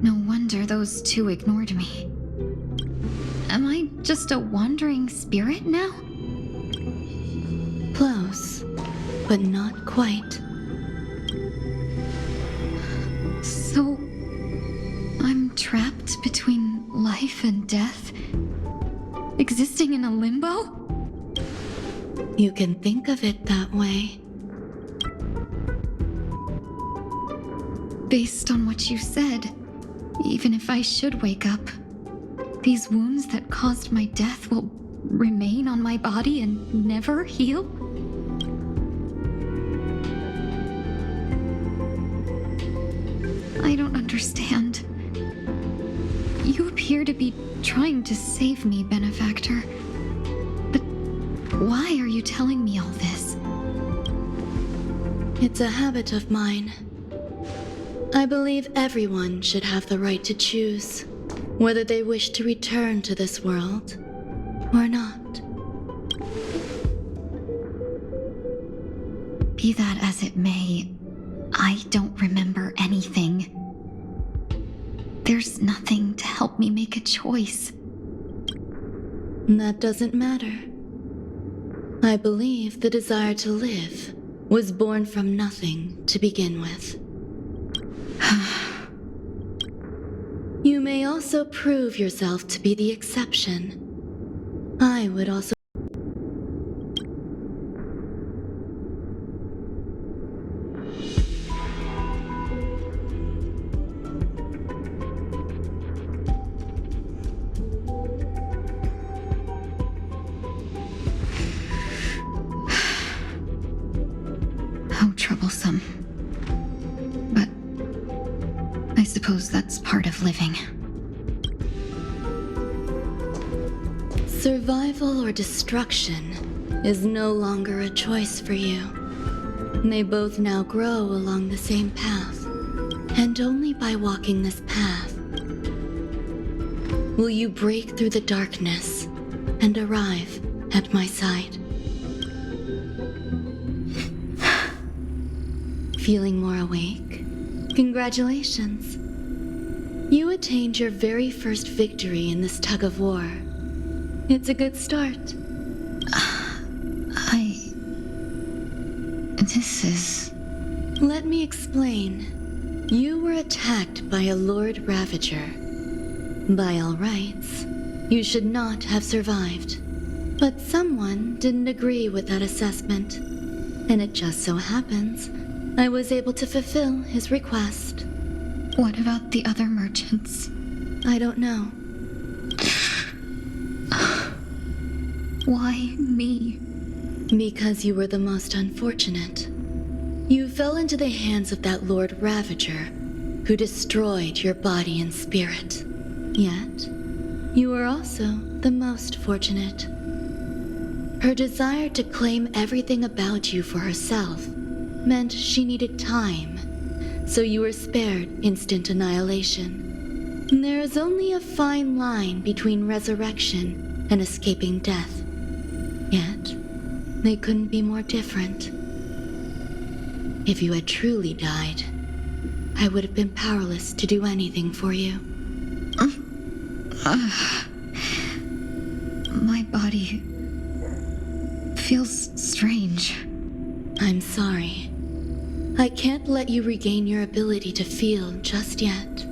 No wonder those two ignored me. Am I just a wandering spirit now? Close, but not quite. So, I'm trapped between life and death? Existing in a limbo? You can think of it that way. Based on what you said, even if I should wake up, these wounds that caused my death will remain on my body and never heal? I don't understand. You appear to be trying to save me, Benefactor. But why are you telling me all this? It's a habit of mine. I believe everyone should have the right to choose whether they wish to return to this world or not. Be that as it may, I don't remember anything. There's nothing to help me make a choice. That doesn't matter. I believe the desire to live was born from nothing to begin with. You may also prove yourself to be the exception. I would also... How troublesome. But I suppose that's part of living. Survival or destruction is no longer a choice for you. They both now grow along the same path, and only by walking this path will you break through the darkness and arrive at my side. Feeling more awake? Congratulations. You attained your very first victory in this tug of war. It's a good start. This is... Let me explain. You were attacked by a Lord Ravager. By all rights, you should not have survived. But someone didn't agree with that assessment. And it just so happens, I was able to fulfill his request. What about the other merchants? I don't know. Why me? Because you were the most unfortunate. You fell into the hands of that Lord Ravager, who destroyed your body and spirit. Yet, you were also the most fortunate. Her desire to claim everything about you for herself meant she needed time, so you were spared instant annihilation. There is only a fine line between resurrection and escaping death. Yet, they couldn't be more different. If you had truly died, I would have been powerless to do anything for you. My body feels strange. I'm sorry. I can't let you regain your ability to feel just yet.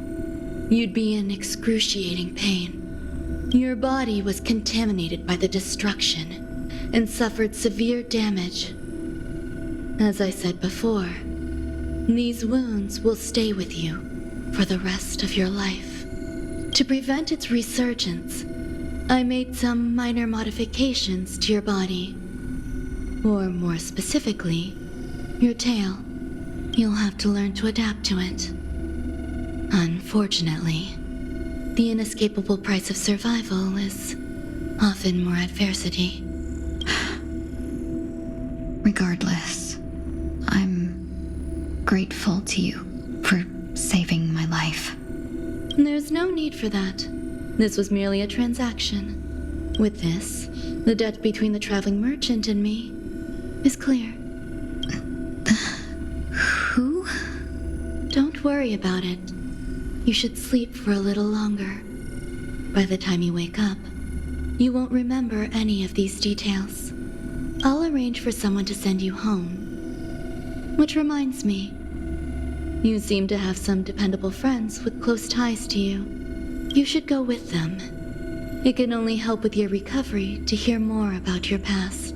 You'd be in excruciating pain. Your body was contaminated by the destruction and suffered severe damage. As I said before, these wounds will stay with you for the rest of your life. To prevent its resurgence, I made some minor modifications to your body. Or more specifically, your tail. You'll have to learn to adapt to it. Unfortunately, the inescapable price of survival is often more adversity. Regardless, I'm grateful to you for saving my life. There's no need for that. This was merely a transaction. With this, the debt between the traveling merchant and me is clear. Who? Don't worry about it. You should sleep for a little longer. By the time you wake up, you won't remember any of these details. I'll arrange for someone to send you home. Which reminds me, you seem to have some dependable friends with close ties to you. You should go with them. It can only help with your recovery to hear more about your past.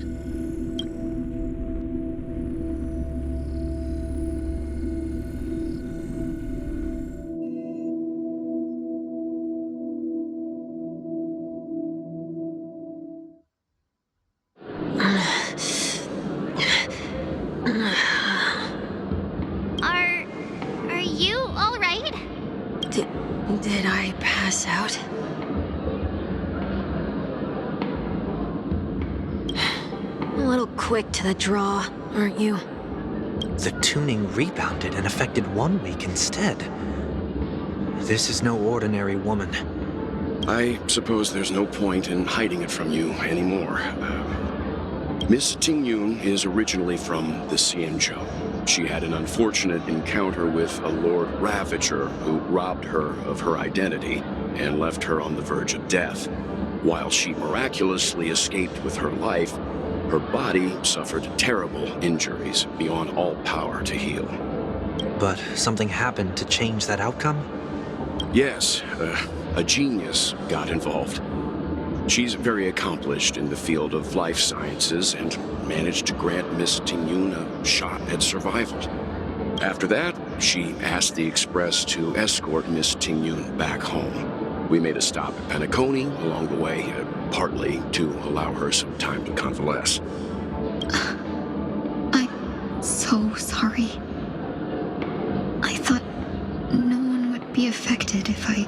Are you all right? Did I pass out? A little quick to the draw, aren't you? The tuning rebounded and affected 1 week instead. This is no ordinary woman. I suppose there's no point in hiding it from you anymore. Miss Ting-Yun is originally from the Xianzhou. She had an unfortunate encounter with a Lord Ravager who robbed her of her identity and left her on the verge of death. While she miraculously escaped with her life, her body suffered terrible injuries beyond all power to heal. But something happened to change that outcome? Yes, a genius got involved. She's very accomplished in the field of life sciences and managed to grant Miss Ting-Yun a shot at survival. After that, she asked the Express to escort Miss Ting-Yun back home. We made a stop at Penacony along the way, partly to allow her some time to convalesce. I'm so sorry. I thought no one would be affected if I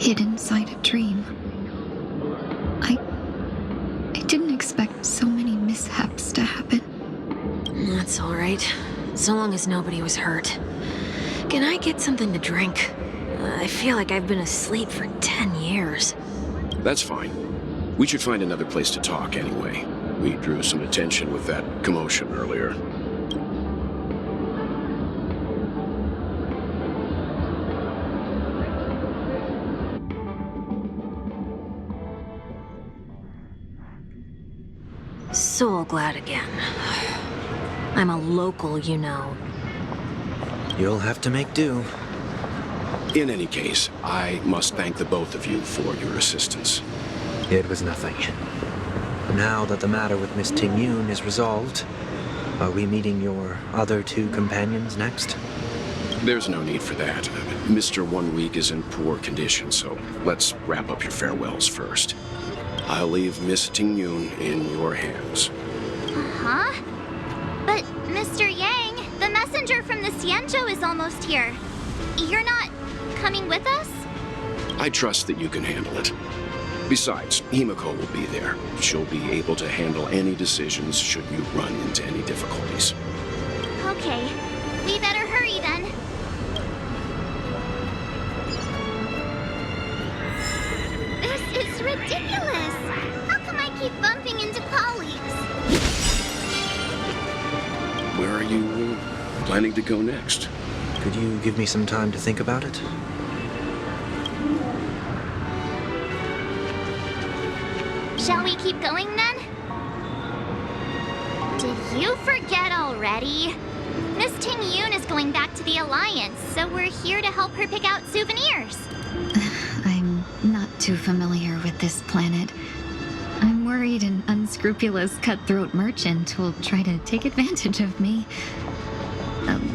hid inside a dream. I didn't expect so many mishaps to happen. That's all right. So long as nobody was hurt. Can I get something to drink? I feel like I've been asleep for 10 years. That's fine. We should find another place to talk anyway. We drew some attention with that commotion earlier. so glad again. I'm a local, you know. You'll have to make do. In any case, I must thank the both of you for your assistance. It was nothing. Now that the matter with Miss Ting-Yun is resolved, are we meeting your other two companions next? There's no need for that. Mr. 1 Week is in poor condition, so let's wrap up your farewells first. I'll leave Miss Ting-Yun in your hands. Huh? But, Mr. Yang, the messenger from the Xianzhou is almost here. You're not coming with us? I trust that you can handle it. Besides, Himiko will be there. She'll be able to handle any decisions should you run into any difficulties. Okay. We better hurry then. This is ridiculous! How come I keep bumping into colleagues? Where are you planning to go next? Could you give me some time to think about it? Shall we keep going then? Did you forget already? Miss Ting-Yun is going back to the Alliance, so we're here to help her pick out souvenirs. I'm not too familiar with this planet. I'm worried an unscrupulous cutthroat merchant will try to take advantage of me.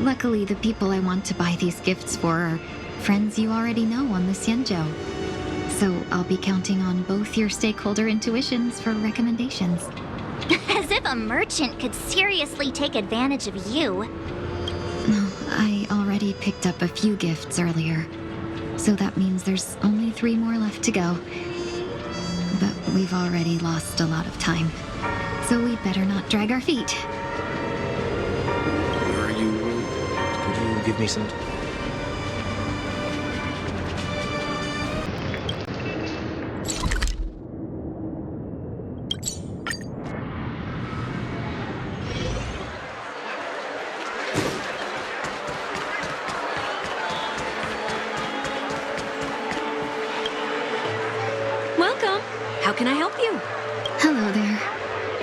Luckily, the people I want to buy these gifts for are friends you already know on the Xianzhou. So I'll be counting on both your stakeholder intuitions for recommendations. As if a merchant could seriously take advantage of you. I already picked up a few gifts earlier, so that means there's only 3 more left to go. But we've already lost a lot of time, so we'd better not drag our feet. Where are you? Could you give me some... Welcome. How can I help you? Hello there.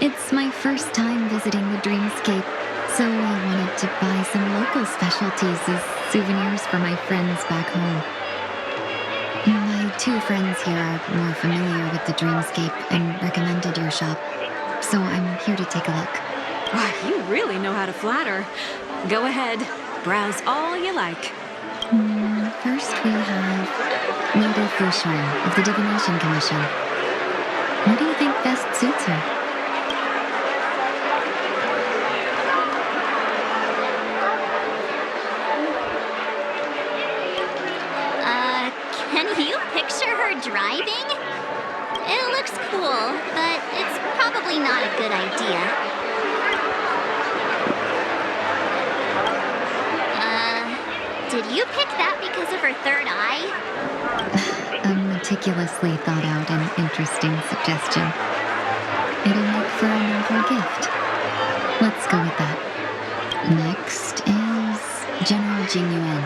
It's my first time visiting the Dreamscape, so I wanted to buy some local specialties as souvenirs for my friends back home. My 2 friends here are more familiar with the Dreamscape and recommended your shop, so I'm here to take a look. Why, you really know how to flatter. Go ahead. Browse all you like. First we have Lady Fushuan of the Divination Commission. What do you think best suits her? Can you picture her driving? It looks cool, but it's probably not a good idea. Did you pick that because of her third eye? A meticulously thought out and interesting suggestion. It'll make for a novel gift. Let's go with that. Next is General Jingyuan.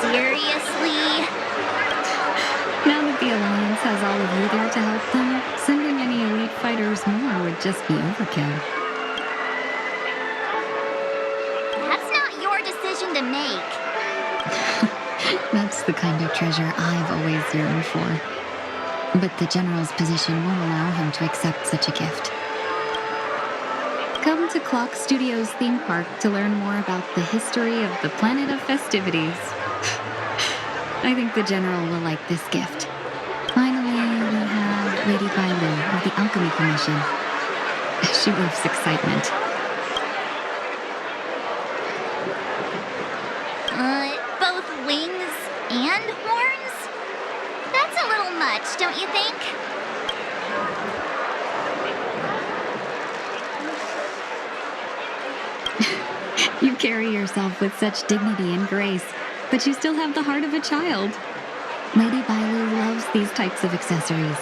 Seriously? Now that the Alliance has all of you there to help them, sending any elite fighters more would just be overkill. That's not your decision to make. That's the kind of treasure I've always yearned for. But the General's position won't allow him to accept such a gift. Come to Clock Studios theme park to learn more about the history of the Planet of Festivities. I think the General will like this gift. Finally, we have Lady Bailu of the Alchemy Commission. She loves excitement. Both wings and horns? That's a little much, don't you think? You carry yourself with such dignity and grace, but you still have the heart of a child. Lady Bailu loves these types of accessories.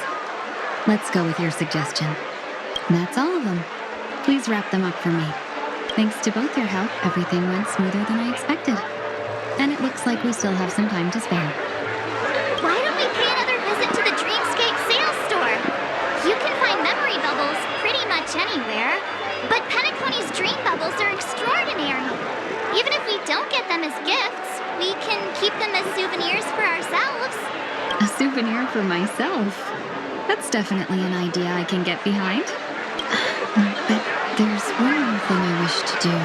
Let's go with your suggestion. That's all of them. Please wrap them up for me. Thanks to both your help, everything went smoother than I expected. And it looks like we still have some time to spare. Why don't we pay another for myself. That's definitely an idea I can get behind. But there's one more thing I wish to do.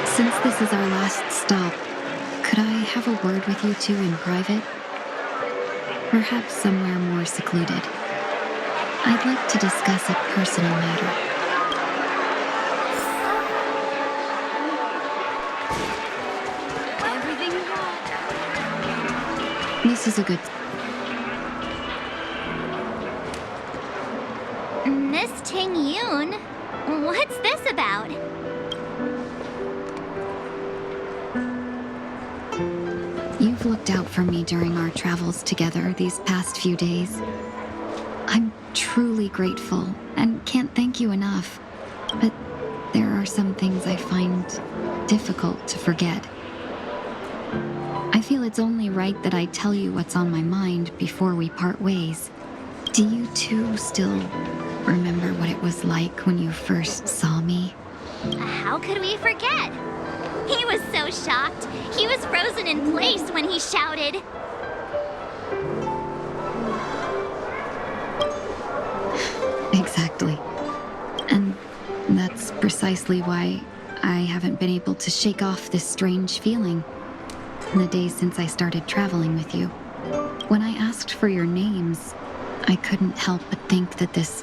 Since this is our last stop, could I have a word with you two in private? Perhaps somewhere more secluded. I'd like to discuss a personal matter. Everything you want. This is a good... Miss Ting Yoon? What's this about? You've looked out for me during our travels together these past few days. I'm truly grateful and can't thank you enough. But there are some things I find difficult to forget. I feel it's only right that I tell you what's on my mind before we part ways. Do you two still remember what it was like when you first saw me? How could we forget? He was so shocked. He was frozen in place when he shouted. Exactly. And that's precisely why I haven't been able to shake off this strange feeling in the days since I started traveling with you. When I asked for your names, I couldn't help but think that this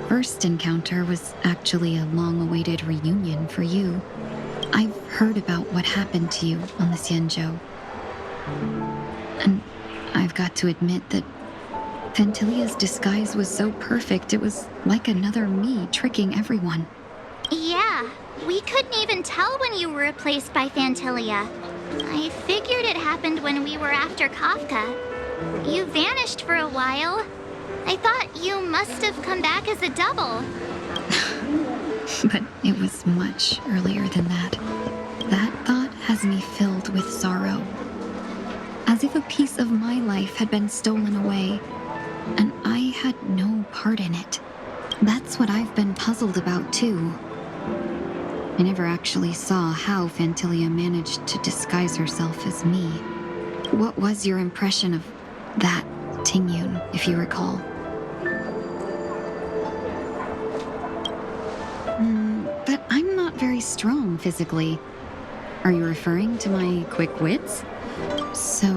first encounter was actually a long-awaited reunion for you. I've heard about what happened to you on the Xianzhou. And I've got to admit that Fantilia's disguise was so perfect, it was like another me tricking everyone. Yeah, we couldn't even tell when you were replaced by Fantilia. I figured it happened when we were after Kafka. You vanished for a while. I thought you must have come back as a double. But it was much earlier than that. That thought has me filled with sorrow. As if a piece of my life had been stolen away, and I had no part in it. That's what I've been puzzled about, too. I never actually saw how Fantilia managed to disguise herself as me. What was your impression of that Tingyun, if you recall? But I'm not very strong physically. Are you referring to my quick wits? So,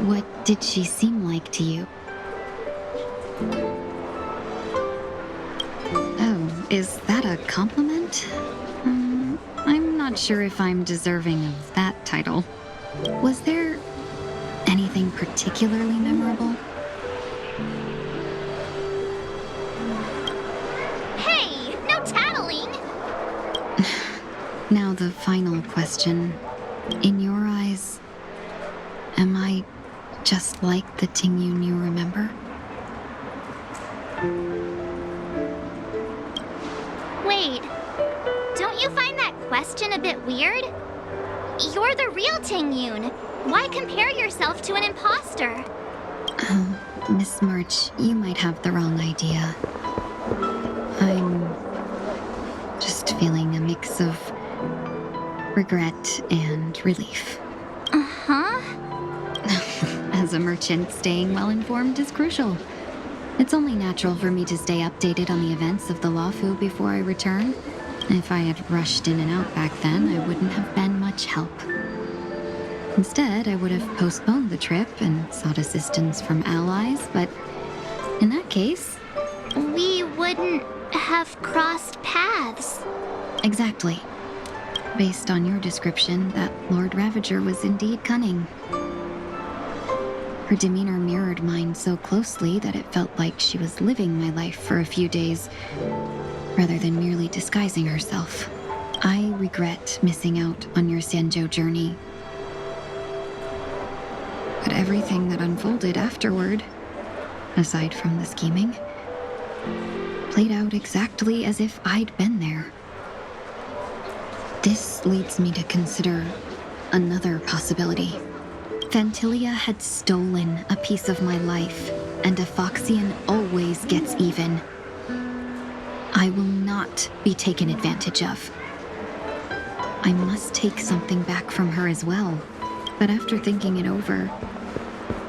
what did she seem like to you? Oh, is that a compliment? I'm not sure if I'm deserving of that title. Was there anything particularly memorable? Hey, no tattling! Now the final question. In your eyes, am I just like the Tingyun you remember? Wait, don't you find that question a bit weird? You're the real Tingyun. Why compare yourself to an imposter? Oh, Miss March, you might have the wrong idea. I'm just feeling a mix of regret and relief. Uh-huh. As a merchant, staying well-informed is crucial. It's only natural for me to stay updated on the events of the Luofu before I return. If I had rushed in and out back then, I wouldn't have been much help. Instead, I would have postponed the trip and sought assistance from allies, but in that case... We wouldn't have crossed paths. Exactly. Based on your description, that Lord Ravager was indeed cunning. Her demeanor mirrored mine so closely that it felt like she was living my life for a few days, rather than merely disguising herself. I regret missing out on your Xianzhou journey. But everything that unfolded afterward, aside from the scheming, played out exactly as if I'd been there. This leads me to consider another possibility. Fantilia had stolen a piece of my life, and a Foxian always gets even. I will not be taken advantage of. I must take something back from her as well. But after thinking it over,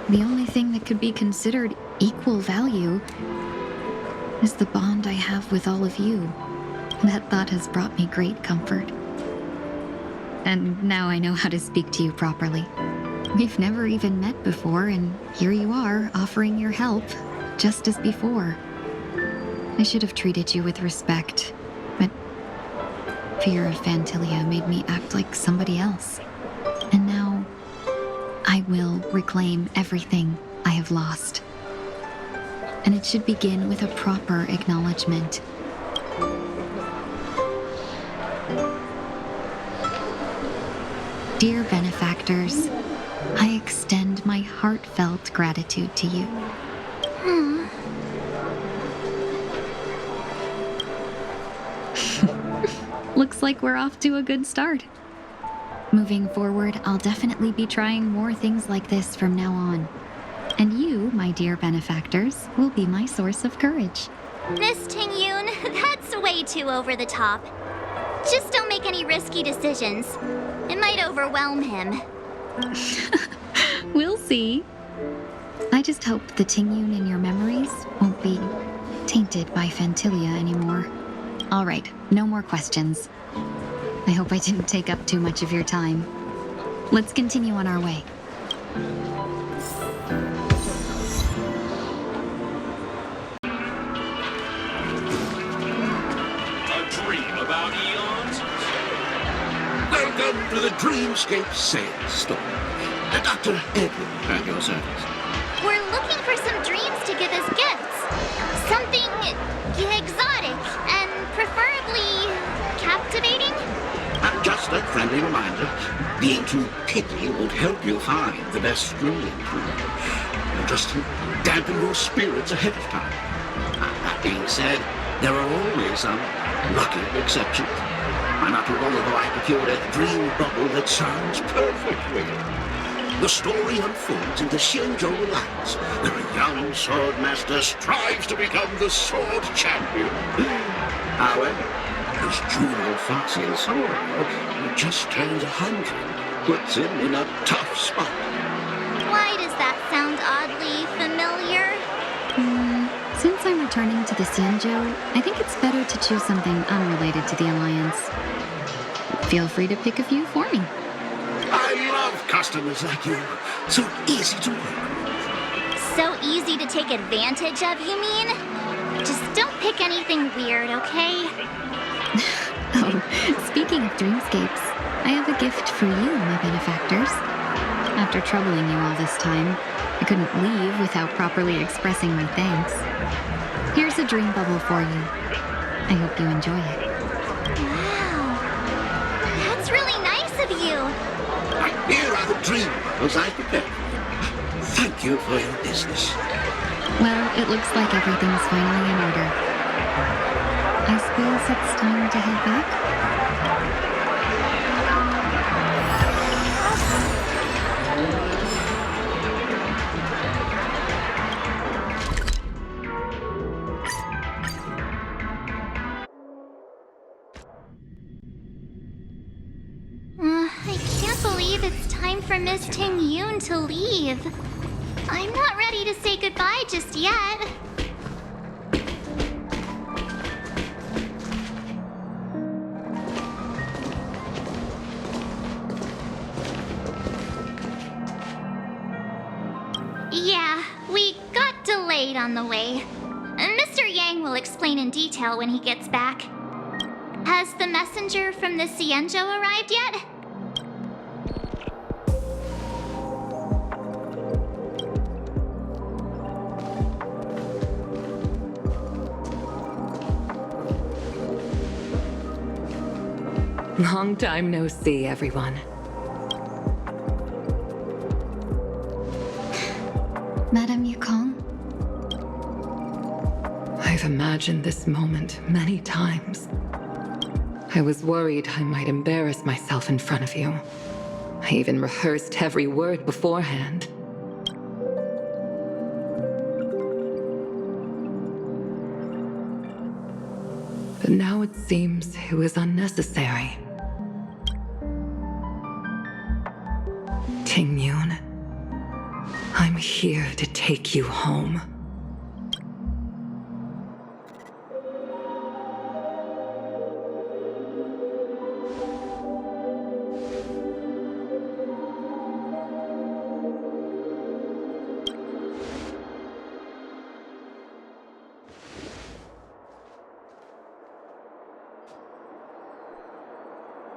the only thing that could be considered equal value is the bond I have with all of you. That thought has brought me great comfort. And now I know how to speak to you properly. We've never even met before, and here you are, offering your help, just as before. I should have treated you with respect, but fear of Fantilia made me act like somebody else. And now, I will reclaim everything I have lost. And it should begin with a proper acknowledgement. Dear benefactors, I extend my heartfelt gratitude to you. Looks like we're off to a good start. Moving forward, I'll definitely be trying more things like this from now on. And you, my dear benefactors, will be my source of courage. Miss Ting-Yoon, that's way too over the top. Just don't make any risky decisions. It might overwhelm him. We'll see. I just hope the Ting-Yoon in your memories won't be tainted by Fantilia anymore. All right, no more questions. I hope I didn't take up too much of your time. Let's continue on our way. A dream about eons? Welcome to the Dreamscape Sales Store. Dr. Edwin at your service. We're looking for some dreams to give as gifts. Something exotic and preferably captivating. Just a friendly reminder, being too picky won't help you find the best dream. It'll just dampen your spirits ahead of time. That being said, there are always some lucky exceptions. Not too long ago, I procured a dream bubble that sounds perfectly. The story unfolds in the Xianzhou Alliance, where a young swordmaster strives to become the sword champion. However, his junior foxy sword, who just turned 100, puts him in a tough spot. Why does that sound oddly familiar? Since I'm returning to the Xianzhou, I think it's better to choose something unrelated to the Alliance. Feel free to pick a few for me. I love customers like you. So easy to work with. So easy to take advantage of, you mean? Just don't pick anything weird, okay? Oh, speaking of dreamscapes, I have a gift for you, my benefactors. After troubling you all this time, I couldn't leave without properly expressing my thanks. Here's a dream bubble for you. I hope you enjoy it. Wow. That's really nice of you. Here are the dream bubbles I prepared. Thank you for your business. Well, it looks like everything's finally in order. I suppose it's time to head back? I can't believe it's time for Miss Ting-Yoon to leave. I'm not ready to say goodbye just yet. Yeah, we got delayed on the way. Mr. Yang will explain in detail when he gets back. Has the messenger from the Xianzhou arrived yet? Long time no see, everyone. Madame Yukong? I've imagined this moment many times. I was worried I might embarrass myself in front of you. I even rehearsed every word beforehand. But now it seems it was unnecessary. Ting-Yoon, I'm here to take you home.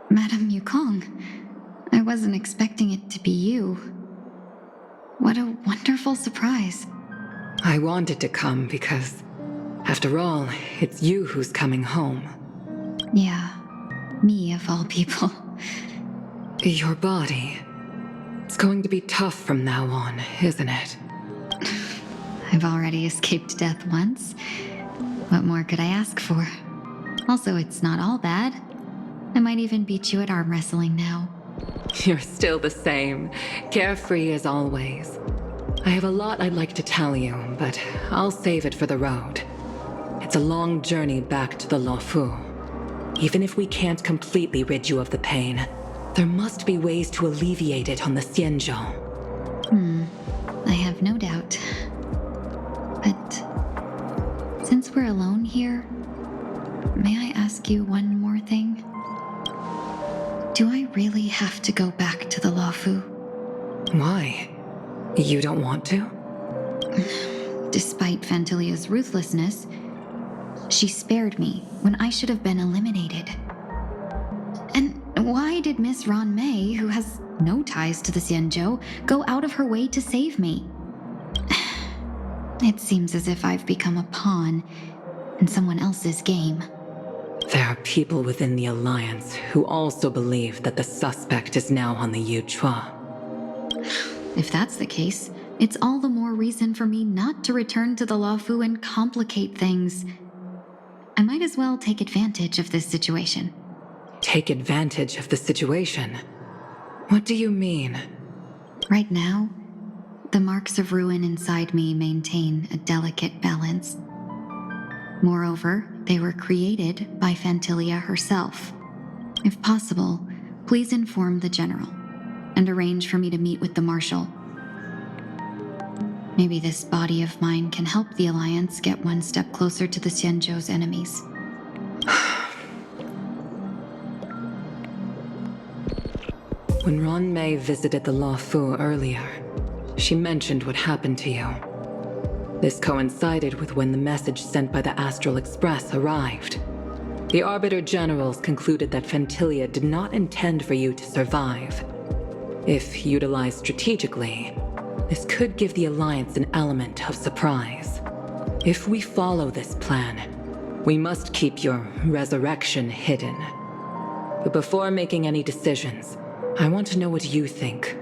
Madame Yukong, I wasn't expecting it to be you. What a wonderful surprise. I wanted to come because, after all, it's you who's coming home. Yeah, me of all people. Your body. It's going to be tough from now on, isn't it? I've already escaped death once. What more could I ask for? Also, it's not all bad. I might even beat you at arm wrestling now. You're still the same, carefree as always. I have a lot I'd like to tell you, but I'll save it for the road. It's a long journey back to the Luofu. Even if we can't completely rid you of the pain, there must be ways to alleviate it on the Xianzhou. I have no doubt. But since we're alone here, may I ask you one more thing? Do I really have to go back to the Luofu? Why? You don't want to? Despite Fantilia's ruthlessness, she spared me when I should have been eliminated. And why did Miss Ron Mei, who has no ties to the Xianzhou, go out of her way to save me? It seems as if I've become a pawn in someone else's game. There are people within the Alliance who also believe that the suspect is now on the Yuchua. If that's the case, it's all the more reason for me not to return to the Luofu and complicate things. I might as well take advantage of this situation. Take advantage of the situation? What do you mean? Right now, the marks of ruin inside me maintain a delicate balance. Moreover, they were created by Fantilia herself. If possible, please inform the General and arrange for me to meet with the Marshal. Maybe this body of mine can help the Alliance get one step closer to the Xianzhou's enemies. When Ron Mei visited the Luofu earlier, she mentioned what happened to you. This coincided with when the message sent by the Astral Express arrived. The Arbiter Generals concluded that Fantilia did not intend for you to survive. If utilized strategically, this could give the Alliance an element of surprise. If we follow this plan, we must keep your resurrection hidden. But before making any decisions, I want to know what you think.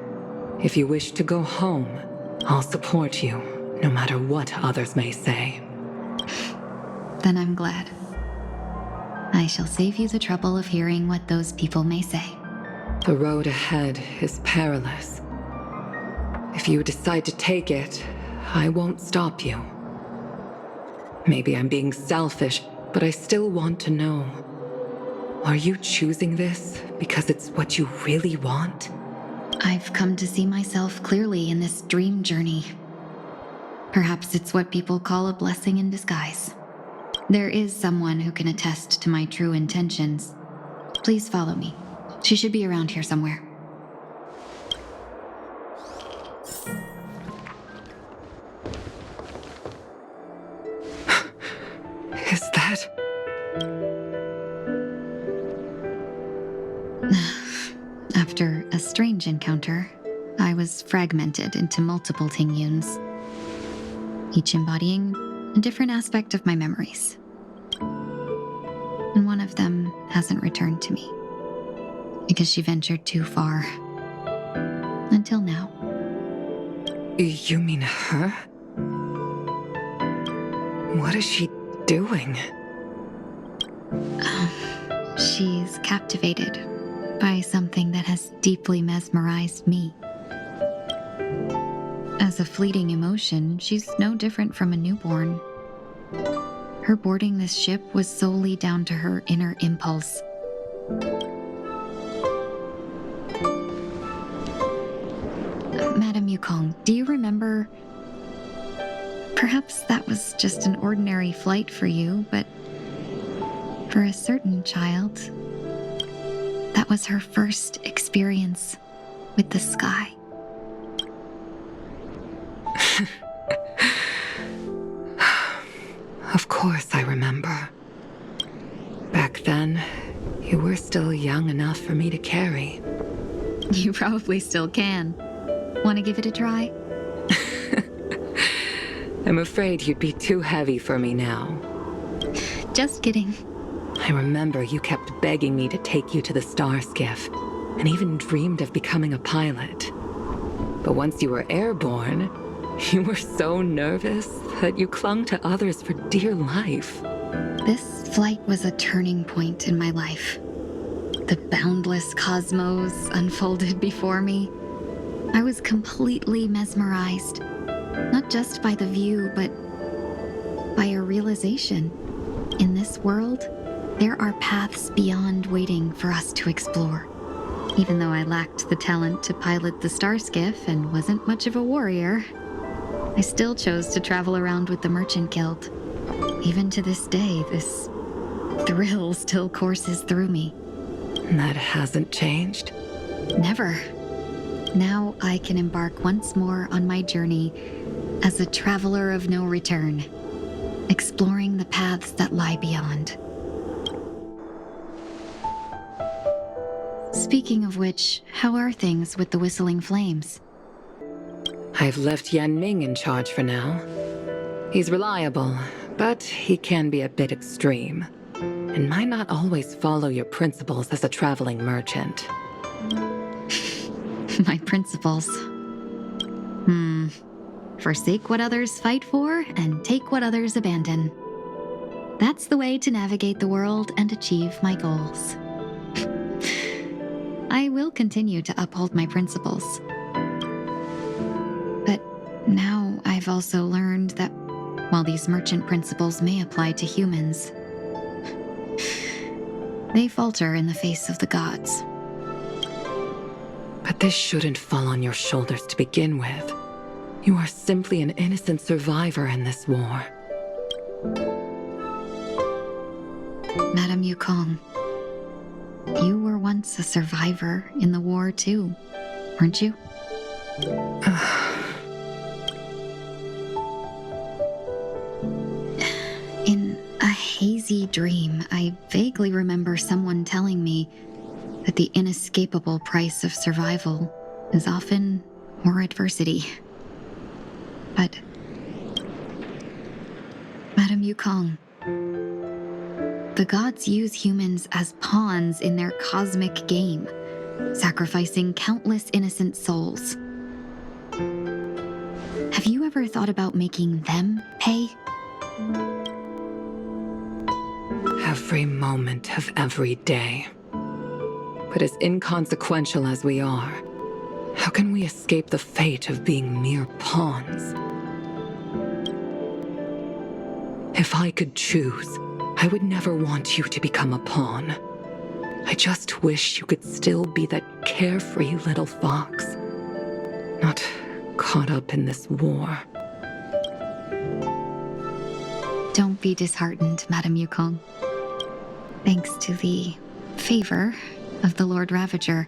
If you wish to go home, I'll support you, no matter what others may say. Then I'm glad. I shall save you the trouble of hearing what those people may say. The road ahead is perilous. If you decide to take it, I won't stop you. Maybe I'm being selfish, but I still want to know. Are you choosing this because it's what you really want? I've come to see myself clearly in this dream journey. Perhaps it's what people call a blessing in disguise. There is someone who can attest to my true intentions. Please follow me. She should be around here somewhere. Is that... After a strange encounter, I was fragmented into multiple Tingyuns, each embodying a different aspect of my memories. And one of them hasn't returned to me, because she ventured too far. Until now. You mean her? What is she doing? She's captivated by something that has deeply mesmerized me. As a fleeting emotion, she's no different from a newborn. Her boarding this ship was solely down to her inner impulse. Madame Yukong, do you remember? Perhaps that was just an ordinary flight for you, but for a certain child, that was her first experience with the sky. Of course I remember. Back then, you were still young enough for me to carry. You probably still can. Want to give it a try? I'm afraid you'd be too heavy for me now. Just kidding. I remember you kept begging me to take you to the star skiff, and even dreamed of becoming a pilot. But once you were airborne, you were so nervous that you clung to others for dear life. This flight was a turning point in my life. The boundless cosmos unfolded before me. I was completely mesmerized, not just by the view, but by a realization. In this world, there are paths beyond waiting for us to explore. Even though I lacked the talent to pilot the star skiff and wasn't much of a warrior, I still chose to travel around with the Merchant Guild. Even to this day, this thrill still courses through me. That hasn't changed? Never. Now I can embark once more on my journey as a traveler of no return, exploring the paths that lie beyond. Speaking of which, how are things with the Whistling Flames? I've left Yan Ming in charge for now. He's reliable, but he can be a bit extreme, and might not always follow your principles as a traveling merchant. My principles. Forsake what others fight for and take what others abandon. That's the way to navigate the world and achieve my goals. I will continue to uphold my principles. But now I've also learned that while these merchant principles may apply to humans, they falter in the face of the gods. But this shouldn't fall on your shoulders to begin with. You are simply an innocent survivor in this war. Madame Yukong, you were once a survivor in the war too, weren't you? In a hazy dream, I vaguely remember someone telling me that the inescapable price of survival is often more adversity. But, Madame Yukong, the gods use humans as pawns in their cosmic game, sacrificing countless innocent souls. Have you ever thought about making them pay? Every moment of every day. But as inconsequential as we are, how can we escape the fate of being mere pawns? If I could choose, I would never want you to become a pawn. I just wish you could still be that carefree little fox, not caught up in this war. Don't be disheartened, Madame Yukong. Thanks to the favor of the Lord Ravager,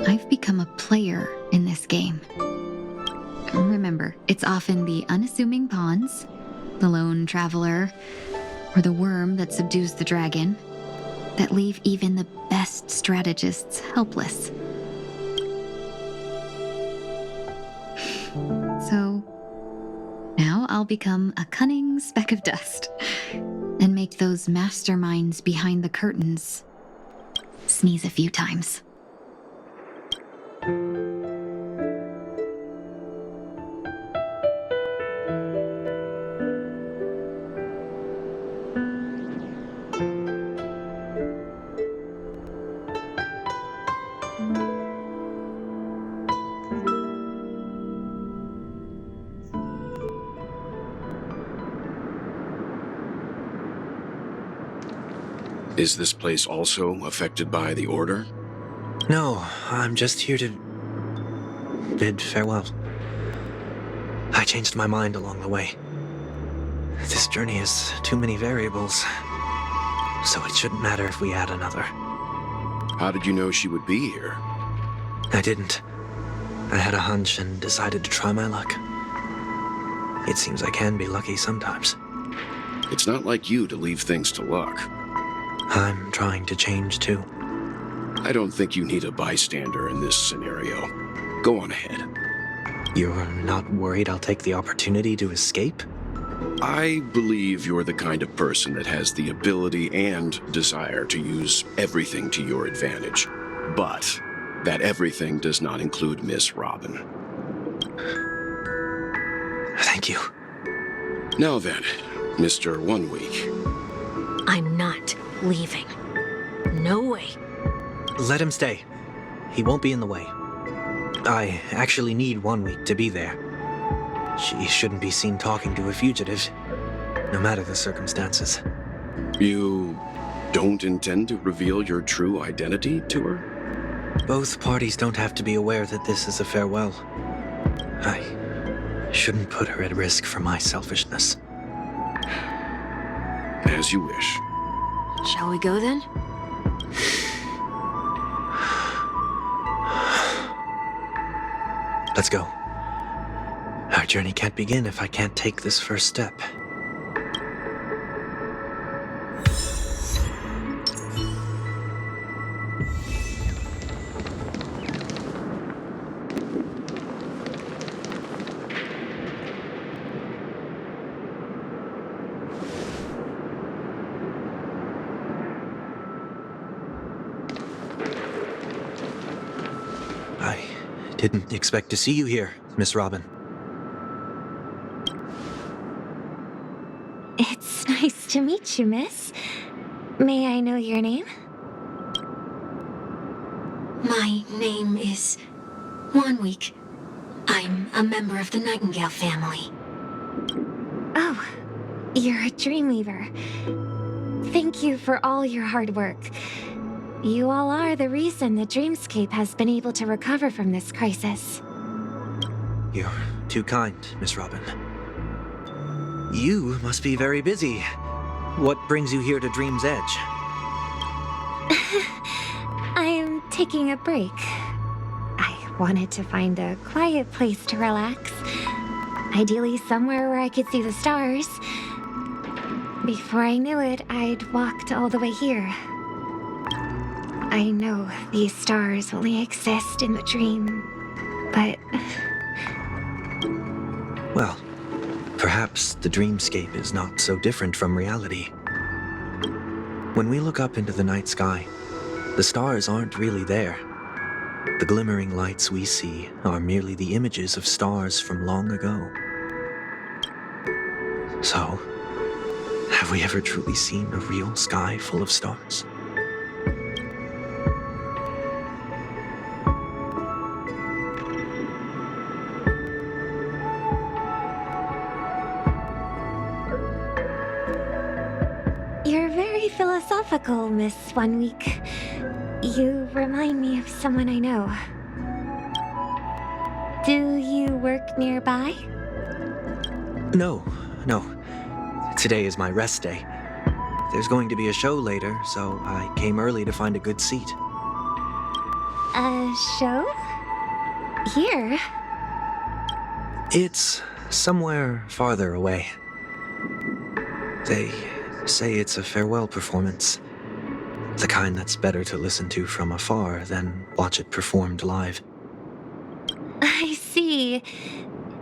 I've become a player in this game. Remember, it's often the unassuming pawns, the lone traveler, or the worm that subdues the dragon, that leave even the best strategists helpless. So, now I'll become a cunning speck of dust, and make those masterminds behind the curtains sneeze a few times. Is this place also affected by the Order? No, I'm just here to bid farewell. I changed my mind along the way. This journey has too many variables, so it shouldn't matter if we add another. How did you know she would be here? I didn't. I had a hunch and decided to try my luck. It seems I can be lucky sometimes. It's not like you to leave things to luck. I'm trying to change too. I don't think you need a bystander in this scenario. Go on ahead. You're not worried I'll take the opportunity to escape? I believe you're the kind of person that has the ability and desire to use everything to your advantage. But that everything does not include Miss Robin. Thank you. Now then, Mr. 1 Week. I'm not leaving. No way. Let him stay. He won't be in the way. I actually need 1 week to be there. She shouldn't be seen talking to a fugitive, no matter the circumstances. You don't intend to reveal your true identity to her? Both parties don't have to be aware that this is a farewell. I shouldn't put her at risk for my selfishness. As you wish. Shall we go then? Let's go. Our journey can't begin if I can't take this first step. I didn't expect to see you here, Miss Robin. It's nice to meet you, miss. May I know your name? My name is 1 Week. I'm a member of the Nightingale family. Oh, you're a Dreamweaver. Thank you for all your hard work. You all are the reason the Dreamscape has been able to recover from this crisis. You're too kind, Miss Robin. You must be very busy. What brings you here to Dream's Edge? I'm taking a break. I wanted to find a quiet place to relax. Ideally somewhere where I could see the stars. Before I knew it, I'd walked all the way here. I know these stars only exist in the dream, but... Well, perhaps the dreamscape is not so different from reality. When we look up into the night sky, the stars aren't really there. The glimmering lights we see are merely the images of stars from long ago. So, have we ever truly seen a real sky full of stars? You're very philosophical, Miss 1 Week. You remind me of someone I know. Do you work nearby? No. Today is my rest day. There's going to be a show later, so I came early to find a good seat. A show? Here? It's somewhere farther away. They say it's a farewell performance. The kind that's better to listen to from afar than watch it performed live. I see.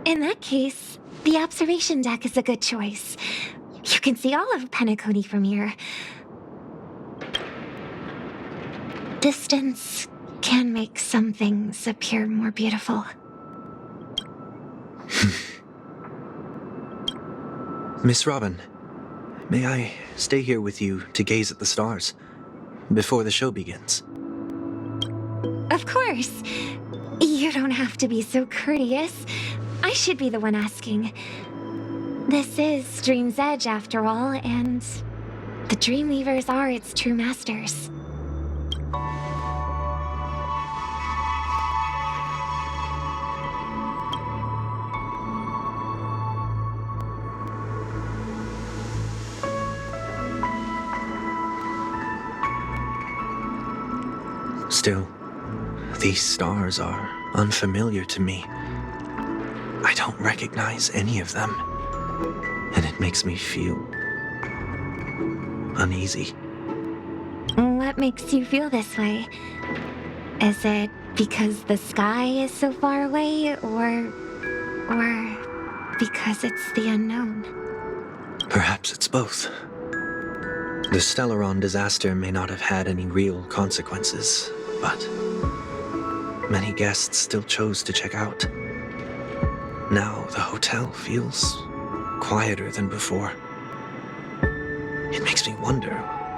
In that case, the observation deck is a good choice. You can see all of Penacony from here. Distance can make some things appear more beautiful. Miss Robin, may I stay here with you to gaze at the stars before the show begins? Of course. You don't have to be so courteous. I should be the one asking. This is Dream's Edge, after all, and the Dreamweavers are its true masters. Still, these stars are unfamiliar to me. I don't recognize any of them, and it makes me feel uneasy. What makes you feel this way? Is it because the sky is so far away, or because it's the unknown? Perhaps it's both. The Stellaron disaster may not have had any real consequences, but many guests still chose to check out. Now the hotel feels quieter than before. It makes me wonder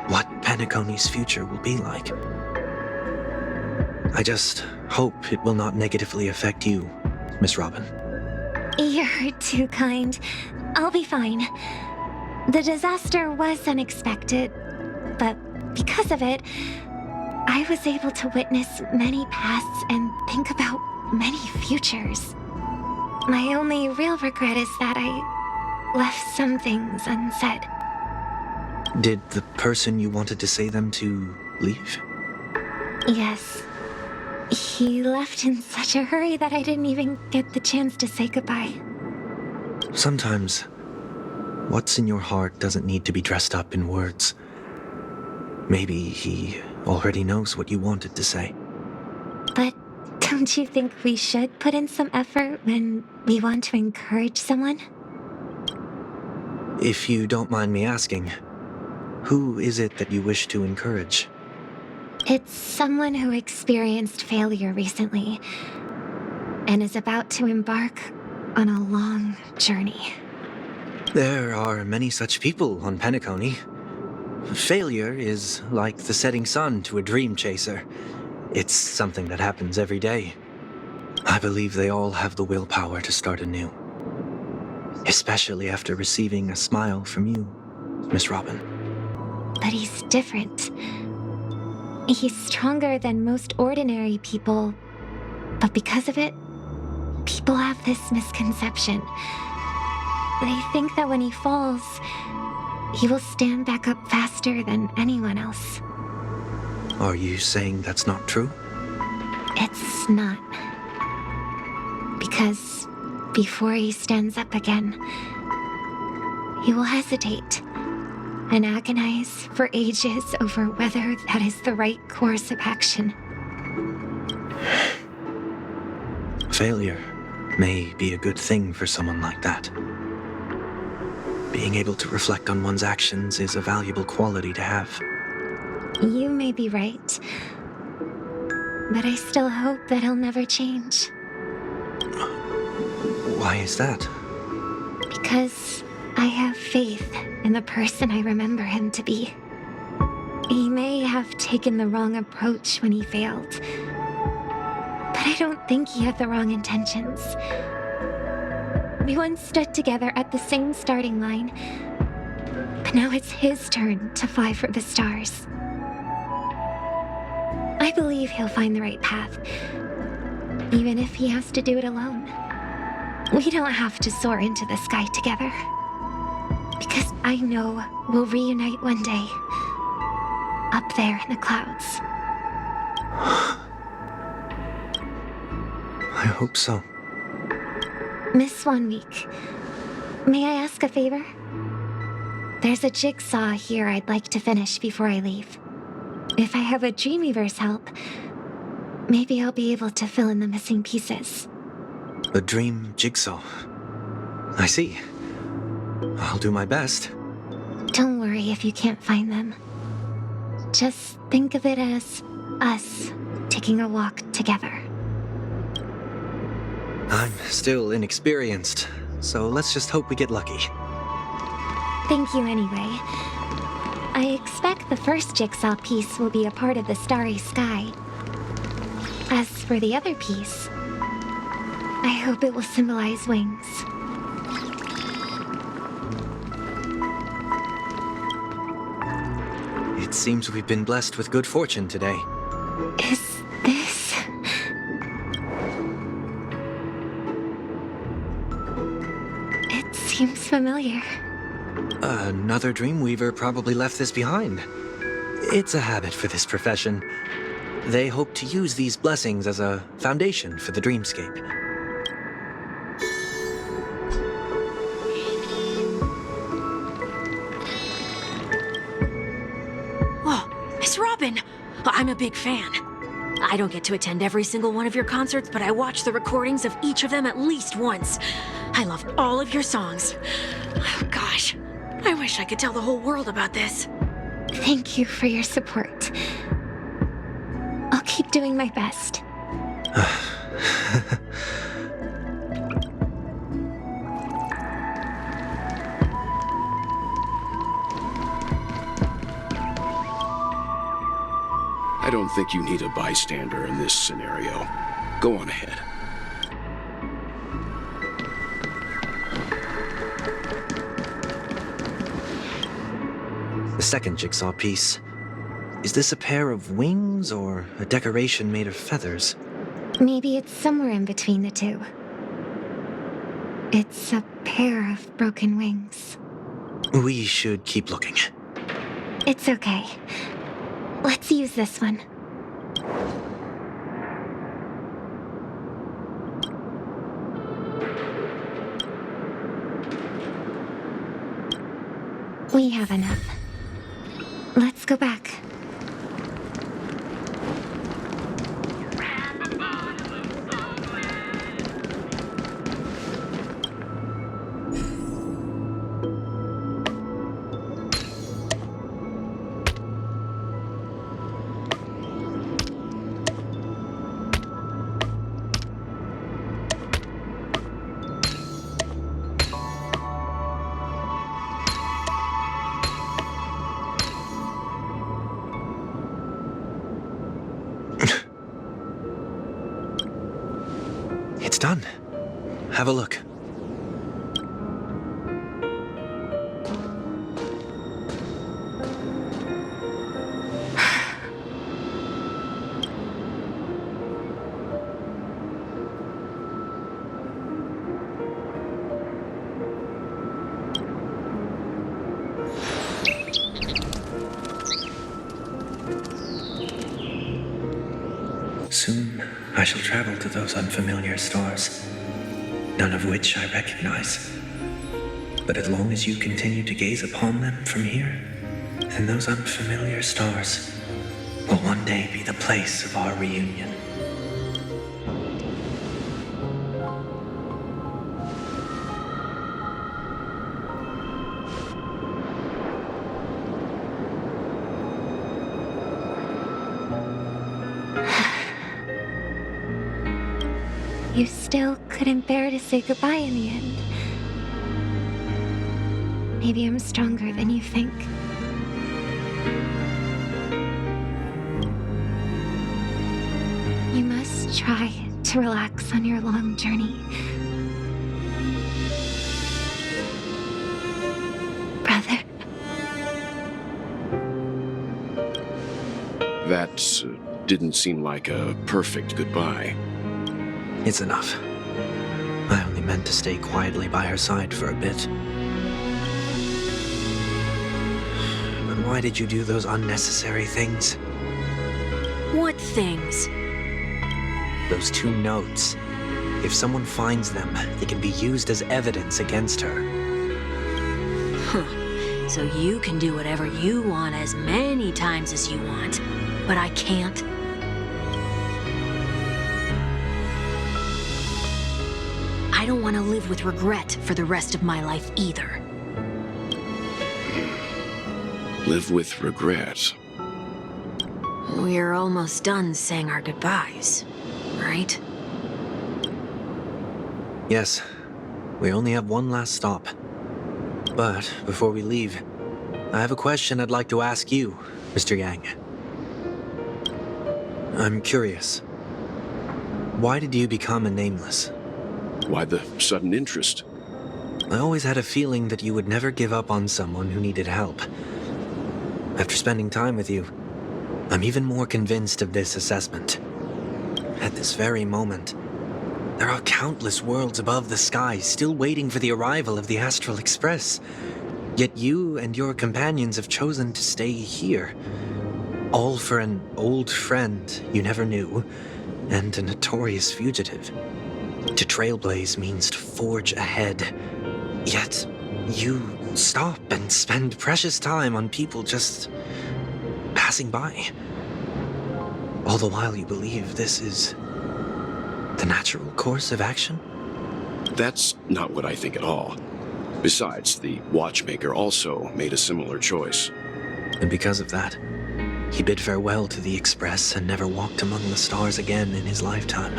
what Penacony's future will be like. I just hope it will not negatively affect you, Miss Robin. You're too kind. I'll be fine. The disaster was unexpected, but because of it, I was able to witness many pasts and think about many futures. My only real regret is that I left some things unsaid. Did the person you wanted to say them to leave? Yes. He left in such a hurry that I didn't even get the chance to say goodbye. Sometimes, what's in your heart doesn't need to be dressed up in words. Maybe he already knows what you wanted to say. But don't you think we should put in some effort when we want to encourage someone? If you don't mind me asking, who is it that you wish to encourage? It's someone who experienced failure recently and is about to embark on a long journey. There are many such people on Penacony. Failure is like the setting sun to a dream chaser. It's something that happens every day. I believe they all have the willpower to start anew. Especially after receiving a smile from you, Miss Robin. But he's different. He's stronger than most ordinary people, but because of it, people have this misconception. They think that when he falls, he will stand back up faster than anyone else. Are you saying that's not true? It's not. Because before he stands up again, he will hesitate and agonize for ages over whether that is the right course of action. Failure may be a good thing for someone like that. Being able to reflect on one's actions is a valuable quality to have. You may be right, but I still hope that he'll never change. Why is that? Because I have faith in the person I remember him to be. He may have taken the wrong approach when he failed, but I don't think he had the wrong intentions. We once stood together at the same starting line, but now it's his turn to fly for the stars. I believe he'll find the right path, even if he has to do it alone. We don't have to soar into the sky together, because I know we'll reunite one day, up there in the clouds. I hope so. Miss Swanweek, may I ask a favor? There's a jigsaw here I'd like to finish before I leave. If I have a Dreamweaver's help, maybe I'll be able to fill in the missing pieces. A dream jigsaw. I see. I'll do my best. Don't worry if you can't find them. Just think of it as us taking a walk together. I'm still inexperienced, so let's just hope we get lucky. Thank you anyway. I expect the first jigsaw piece will be a part of the starry sky. As for the other piece, I hope it will symbolize wings. It seems we've been blessed with good fortune today. Is this... It seems familiar. Another Dreamweaver probably left this behind. It's a habit for this profession. They hope to use these blessings as a foundation for the dreamscape. Oh, Miss Robin! I'm a big fan. I don't get to attend every single one of your concerts, but I watch the recordings of each of them at least once. I love all of your songs. Oh, gosh, I wish I could tell the whole world about this. Thank you for your support. I'll keep doing my best. I don't think you need a bystander in this scenario. Go on ahead. The second jigsaw piece. Is this a pair of wings or a decoration made of feathers? Maybe it's somewhere in between the two. It's a pair of broken wings. We should keep looking. It's okay. Let's use this one. We have enough. Let's go back. It's done. Have a look. Soon, I shall travel to those unfamiliar stars, none of which I recognize. But as long as you continue to gaze upon them from here, then those unfamiliar stars will one day be the place of our reunion. You still couldn't bear to say goodbye in the end. Maybe I'm stronger than you think. You must try to relax on your long journey. Brother. That didn't seem like a perfect goodbye. It's enough. I only meant to stay quietly by her side for a bit. But why did you do those unnecessary things? What things? Those 2 notes. If someone finds them, they can be used as evidence against her. Huh. So you can do whatever you want as many times as you want, but I can't? I don't want to live with regret for the rest of my life either. Live with regret. We're almost done saying our goodbyes, right? Yes, we only have one last stop. But before we leave, I have a question I'd like to ask you, Mr. Yang. I'm curious. Why did you become a Nameless? Why the sudden interest? I always had a feeling that you would never give up on someone who needed help. After spending time with you, I'm even more convinced of this assessment. At this very moment, there are countless worlds above the sky still waiting for the arrival of the Astral Express. Yet you and your companions have chosen to stay here. All for an old friend you never knew, and a notorious fugitive. To trailblaze means to forge ahead. Yet, you stop and spend precious time on people just passing by. All the while you believe this is the natural course of action? That's not what I think at all. Besides, the watchmaker also made a similar choice. And because of that, he bid farewell to the Express and never walked among the stars again in his lifetime.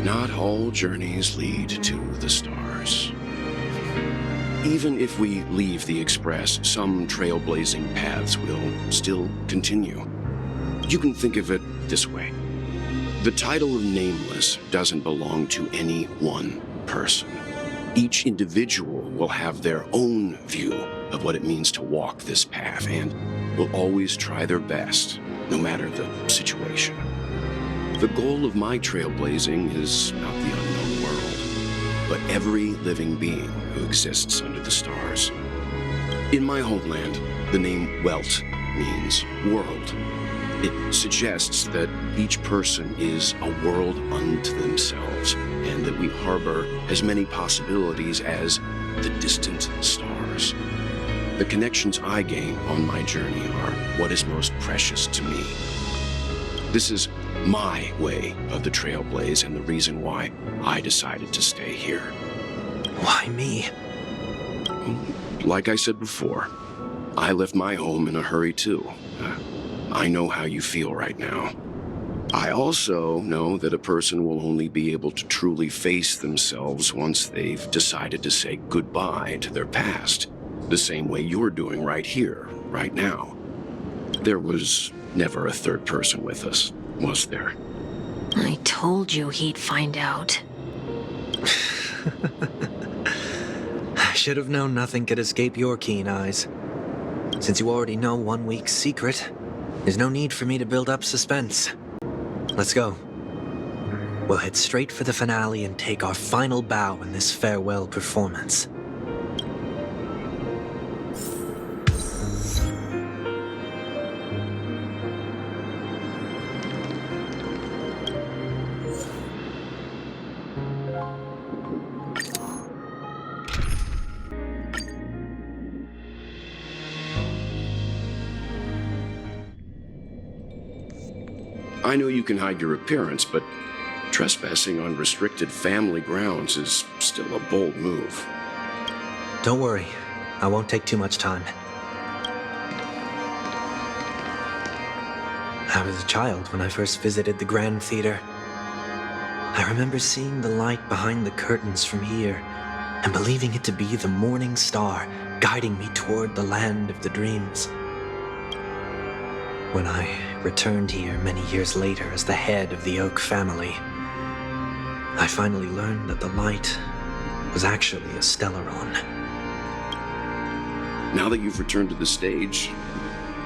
Not all journeys lead to the stars. Even if we leave the Express, some trailblazing paths will still continue. You can think of it this way. The title of Nameless doesn't belong to any one person. Each individual will have their own view of what it means to walk this path and will always try their best, no matter the situation. The goal of my trailblazing is not the unknown world, but every living being who exists under the stars. In my homeland, the name Welt means world. It suggests that each person is a world unto themselves, and that we harbor as many possibilities as the distant stars. The connections I gain on my journey are what is most precious to me. This is my way of the Trailblaze and the reason why I decided to stay here. Why me? Like I said before, I left my home in a hurry too. I know how you feel right now. I also know that a person will only be able to truly face themselves once they've decided to say goodbye to their past, the same way you're doing right here, right now. There was never a third person with us, was there? I told you he'd find out. I should have known nothing could escape your keen eyes. Since you already know 1 week's secret, there's no need for me to build up suspense. Let's go. We'll head straight for the finale and take our final bow in this farewell performance. I know you can hide your appearance, but trespassing on restricted family grounds is still a bold move. Don't worry, I won't take too much time. I was a child when I first visited the Grand Theater. I remember seeing the light behind the curtains from here and believing it to be the morning star guiding me toward the land of the dreams. When I returned here many years later as the head of the Oak family, I finally learned that the light was actually a Stellaron. Now that you've returned to the stage,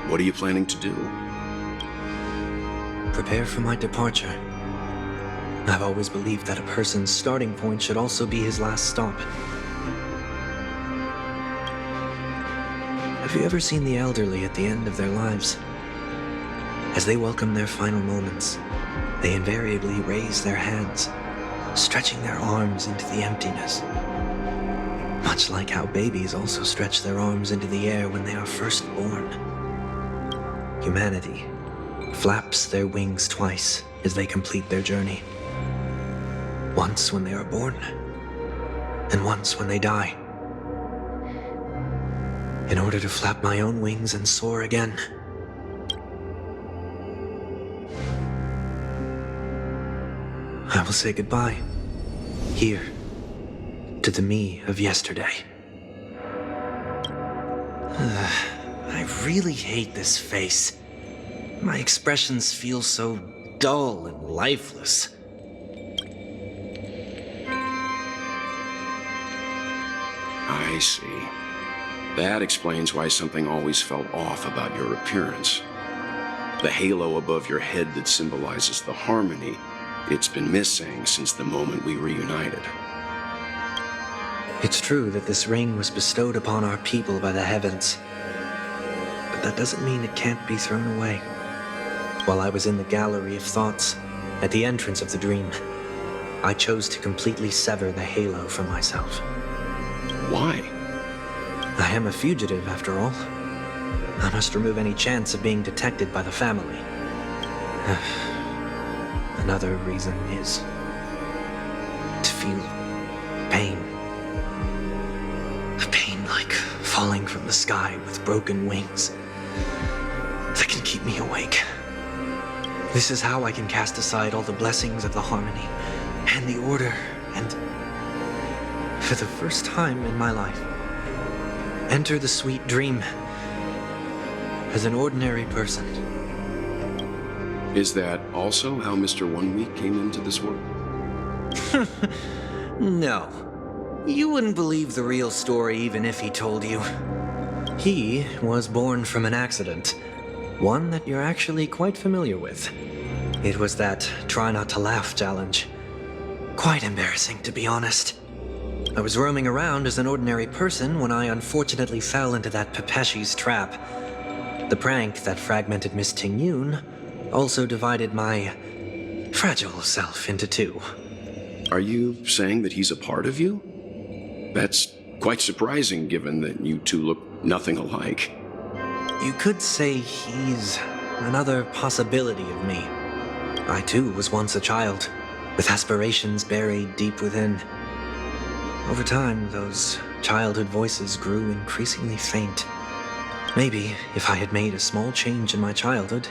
what are you planning to do? Prepare for my departure. I've always believed that a person's starting point should also be his last stop. Have you ever seen the elderly at the end of their lives? As they welcome their final moments, they invariably raise their hands, stretching their arms into the emptiness. Much like how babies also stretch their arms into the air when they are first born. Humanity flaps their wings twice as they complete their journey. Once when they are born, and once when they die. In order to flap my own wings and soar again. I will say goodbye, here, to the me of yesterday. I really hate this face. My expressions feel so dull and lifeless. I see. That explains why something always felt off about your appearance. The halo above your head that symbolizes the harmony, it's been missing since the moment we reunited. It's true that this ring was bestowed upon our people by the heavens. But that doesn't mean it can't be thrown away. While I was in the gallery of thoughts, at the entrance of the dream, I chose to completely sever the halo from myself. Why? I am a fugitive, after all. I must remove any chance of being detected by the family. Another reason is to feel pain. A pain like falling from the sky with broken wings that can keep me awake. This is how I can cast aside all the blessings of the harmony and the order and, for the first time in my life, enter the sweet dream as an ordinary person. Is that also how Mr. 1 Week came into this world? No. You wouldn't believe the real story even if he told you. He was born from an accident. One that you're actually quite familiar with. It was that try not to laugh challenge. Quite embarrassing, to be honest. I was roaming around as an ordinary person when I unfortunately fell into that Pepeshi's trap. The prank that fragmented Miss Ting-Yun also divided my fragile self into two. Are you saying that he's a part of you? That's quite surprising given that you two look nothing alike. You could say he's another possibility of me. I too was once a child, with aspirations buried deep within. Over time, those childhood voices grew increasingly faint. Maybe if I had made a small change in my childhood,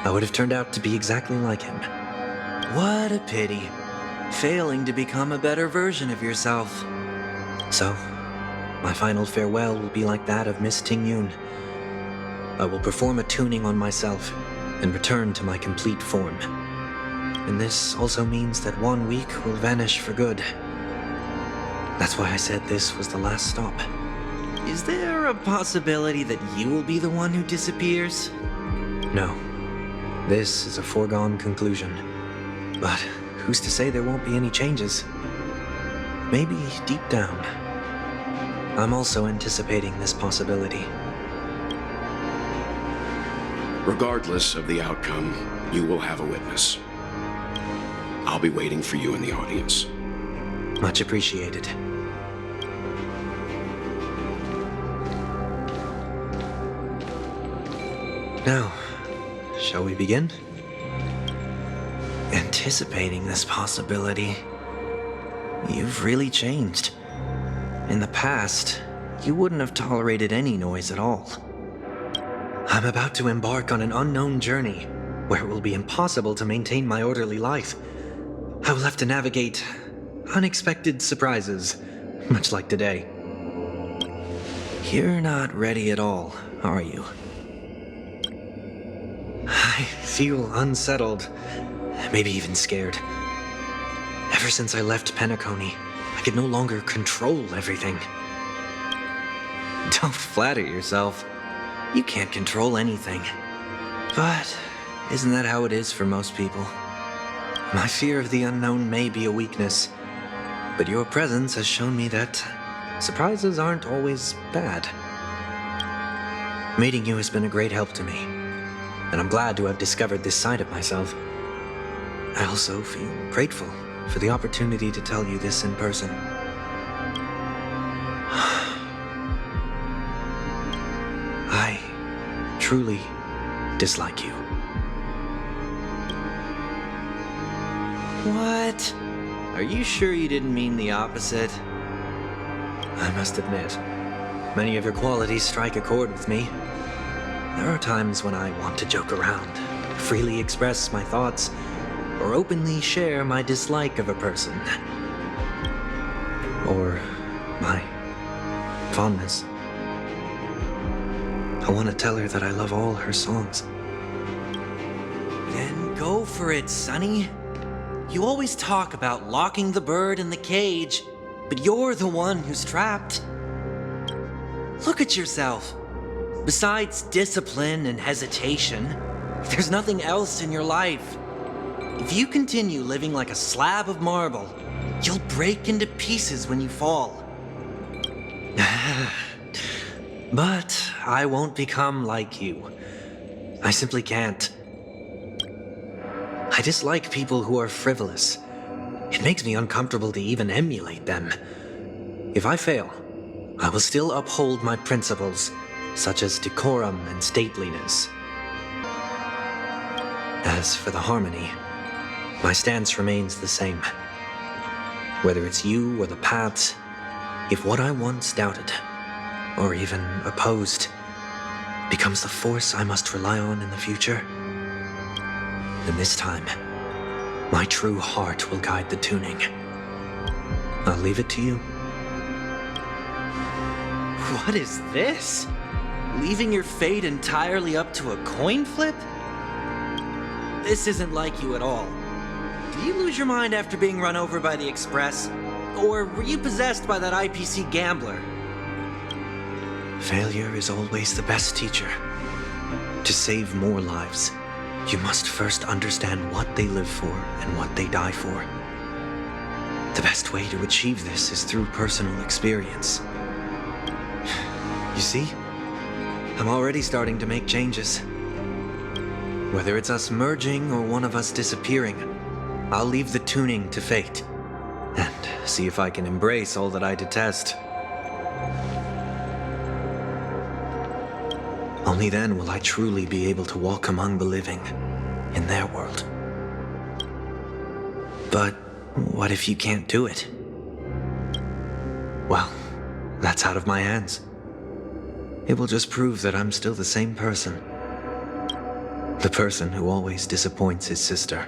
I would have turned out to be exactly like him. What a pity. Failing to become a better version of yourself. So, my final farewell will be like that of Miss Ting-Yun. I will perform a tuning on myself and return to my complete form. And this also means that 1 week will vanish for good. That's why I said this was the last stop. Is there a possibility that you will be the one who disappears? No. This is a foregone conclusion. But who's to say there won't be any changes? Maybe deep down, I'm also anticipating this possibility. Regardless of the outcome, you will have a witness. I'll be waiting for you in the audience. Much appreciated. Now, shall we begin? Anticipating this possibility, you've really changed. In the past, you wouldn't have tolerated any noise at all. I'm about to embark on an unknown journey where it will be impossible to maintain my orderly life. I will have to navigate unexpected surprises, much like today. You're not ready at all, are you? I feel unsettled, maybe even scared. Ever since I left Penacony, I could no longer control everything. Don't flatter yourself. You can't control anything. But isn't that how it is for most people? My fear of the unknown may be a weakness, but your presence has shown me that surprises aren't always bad. Meeting you has been a great help to me, and I'm glad to have discovered this side of myself. I also feel grateful for the opportunity to tell you this in person. I truly dislike you. What? Are you sure you didn't mean the opposite? I must admit, many of your qualities strike a chord with me. There are times when I want to joke around, freely express my thoughts, or openly share my dislike of a person. Or my fondness. I want to tell her that I love all her songs. Then go for it, Sonny. You always talk about locking the bird in the cage, but you're the one who's trapped. Look at yourself. Besides discipline and hesitation, there's nothing else in your life. If you continue living like a slab of marble, you'll break into pieces when you fall. But I won't become like you. I simply can't. I dislike people who are frivolous. It makes me uncomfortable to even emulate them. If I fail, I will still uphold my principles, such as decorum and stateliness. As for the harmony, my stance remains the same. Whether it's you or the paths, if what I once doubted, or even opposed, becomes the force I must rely on in the future, then this time, my true heart will guide the tuning. I'll leave it to you. What is this? Leaving your fate entirely up to a coin flip? This isn't like you at all. Did you lose your mind after being run over by the Express? Or were you possessed by that IPC gambler? Failure is always the best teacher. To save more lives, you must first understand what they live for and what they die for. The best way to achieve this is through personal experience. You see, I'm already starting to make changes. Whether it's us merging or one of us disappearing, I'll leave the tuning to fate and see if I can embrace all that I detest. Only then will I truly be able to walk among the living in their world. But what if you can't do it? Well, that's out of my hands. It will just prove that I'm still the same person. The person who always disappoints his sister.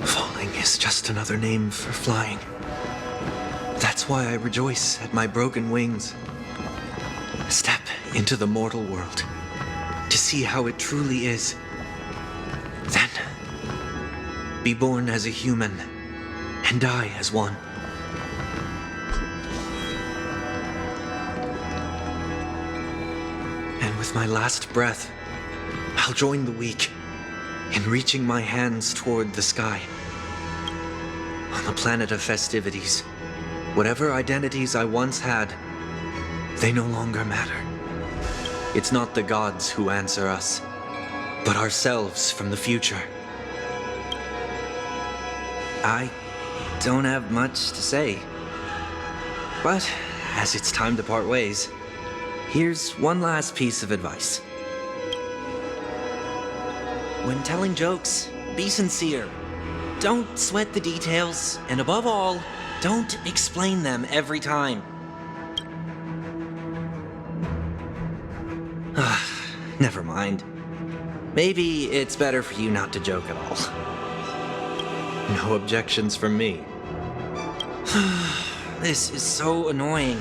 Falling is just another name for flying. That's why I rejoice at my broken wings. Step into the mortal world to see how it truly is. Then, be born as a human and die as one. And with my last breath, I'll join the weak in reaching my hands toward the sky. On the planet of festivities, whatever identities I once had, they no longer matter. It's not the gods who answer us, but ourselves from the future. I don't have much to say. But as it's time to part ways, here's one last piece of advice. When telling jokes, be sincere. Don't sweat the details, and above all, don't explain them every time. Never mind. Maybe it's better for you not to joke at all. No objections from me. This is so annoying.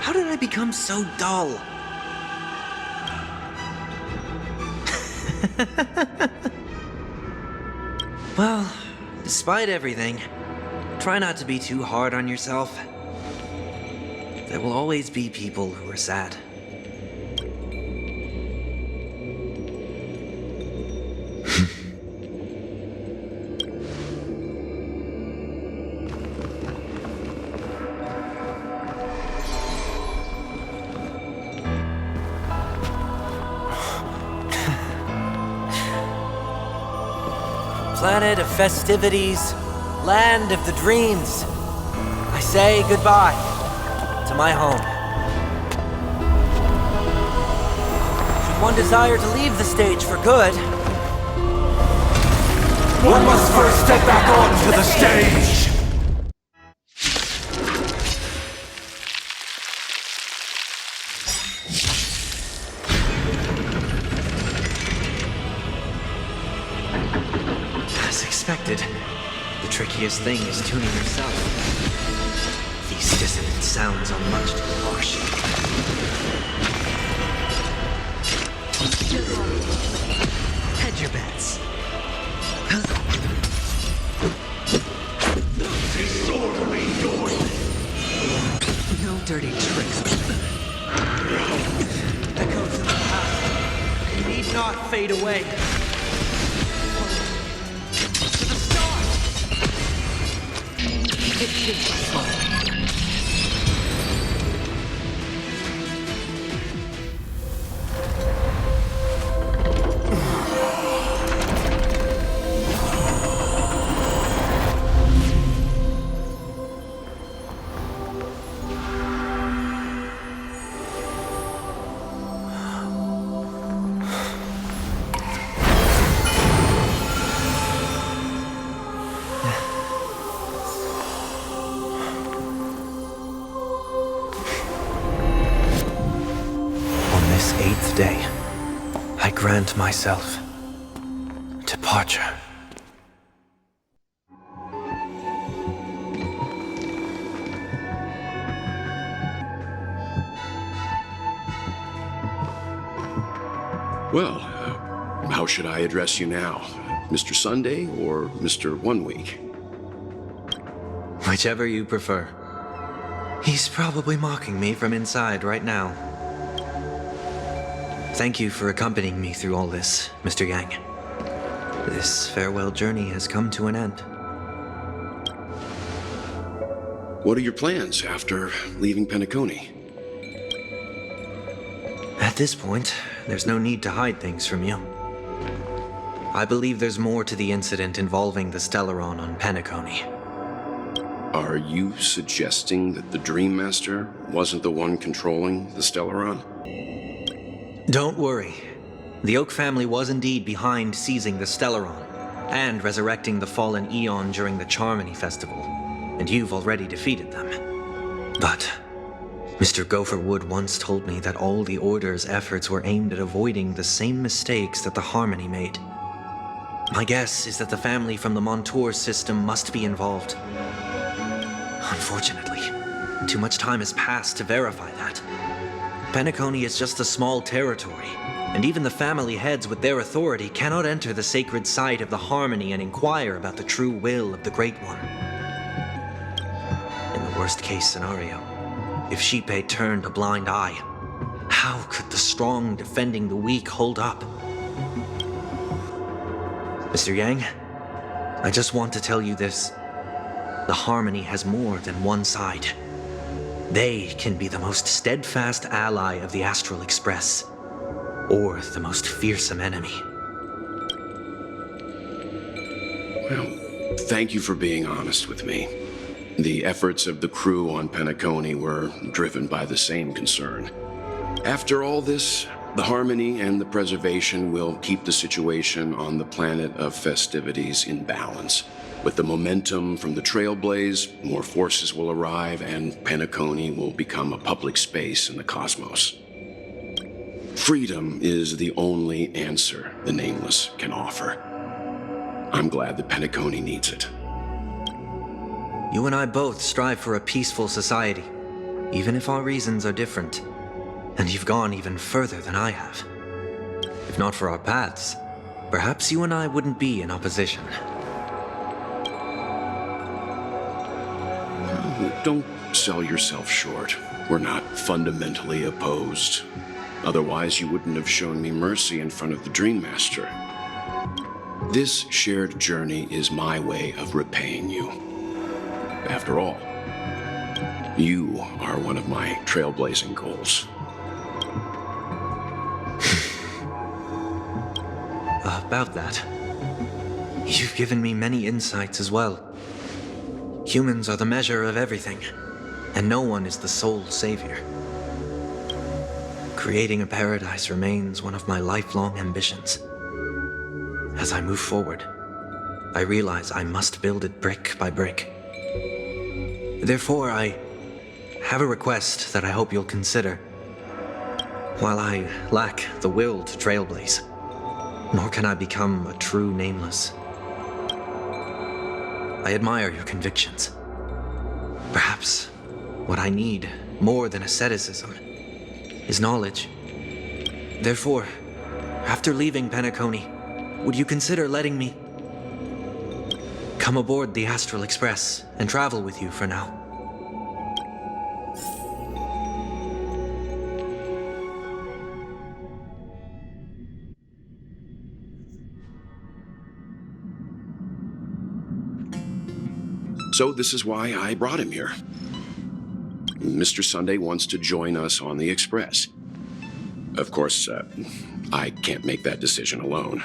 How did I become so dull? Well, despite everything, try not to be too hard on yourself. There will always be people who are sad. Planet of festivities, land of the dreams. I say goodbye to my home. Should one desire to leave the stage for good, one must first step back onto the stage! Expected. The trickiest thing is tuning yourself. These dissonant sounds are much too harsh. Hedge your bets. Disorderly noise! No dirty tricks. Echoes of the past need not fade away. On this 8th day, I grant myself departure. Well, how should I address you now? Mr. Sunday or Mr. 1 Week? Whichever you prefer. He's probably mocking me from inside right now. Thank you for accompanying me through all this, Mr. Yang. This farewell journey has come to an end. What are your plans after leaving Penacony? At this point, there's no need to hide things from you. I believe there's more to the incident involving the Stellaron on Penacony. Are you suggesting that the Dream Master wasn't the one controlling the Stellaron? Don't worry. The Oak family was indeed behind seizing the Stellaron and resurrecting the fallen Eon during the Charmony Festival, and you've already defeated them. But Mr. Gopher Wood once told me that all the Order's efforts were aimed at avoiding the same mistakes that the Harmony made. My guess is that the family from the Montour system must be involved. Unfortunately, too much time has passed to verify that. Penacony is just a small territory, and even the family heads with their authority cannot enter the sacred site of the Harmony and inquire about the true will of the Great One. In the worst-case scenario, if Xipe turned a blind eye, how could the strong defending the weak hold up? Mr. Yang, I just want to tell you this. The Harmony has more than one side. They can be the most steadfast ally of the Astral Express, or the most fearsome enemy. Well, thank you for being honest with me. The efforts of the crew on Penacony were driven by the same concern. After all this, the Harmony and the Preservation will keep the situation on the planet of festivities in balance. With the momentum from the Trailblaze, more forces will arrive and Penacony will become a public space in the cosmos. Freedom is the only answer the Nameless can offer. I'm glad that Penacony needs it. You and I both strive for a peaceful society, even if our reasons are different. And you've gone even further than I have. If not for our paths, perhaps you and I wouldn't be in opposition. Don't sell yourself short. We're not fundamentally opposed. Otherwise, you wouldn't have shown me mercy in front of the Dream Master. This shared journey is my way of repaying you. After all, you are one of my trailblazing goals. About that, you've given me many insights as well. Humans are the measure of everything, and no one is the sole savior. Creating a paradise remains one of my lifelong ambitions. As I move forward, I realize I must build it brick by brick. Therefore, I have a request that I hope you'll consider. While I lack the will to trailblaze, nor can I become a true Nameless, I admire your convictions. Perhaps what I need, more than asceticism, is knowledge. Therefore, after leaving Penacony, would you consider letting me come aboard the Astral Express and travel with you for now? So this is why I brought him here. Mr. Sunday wants to join us on the Express. Of course, I can't make that decision alone.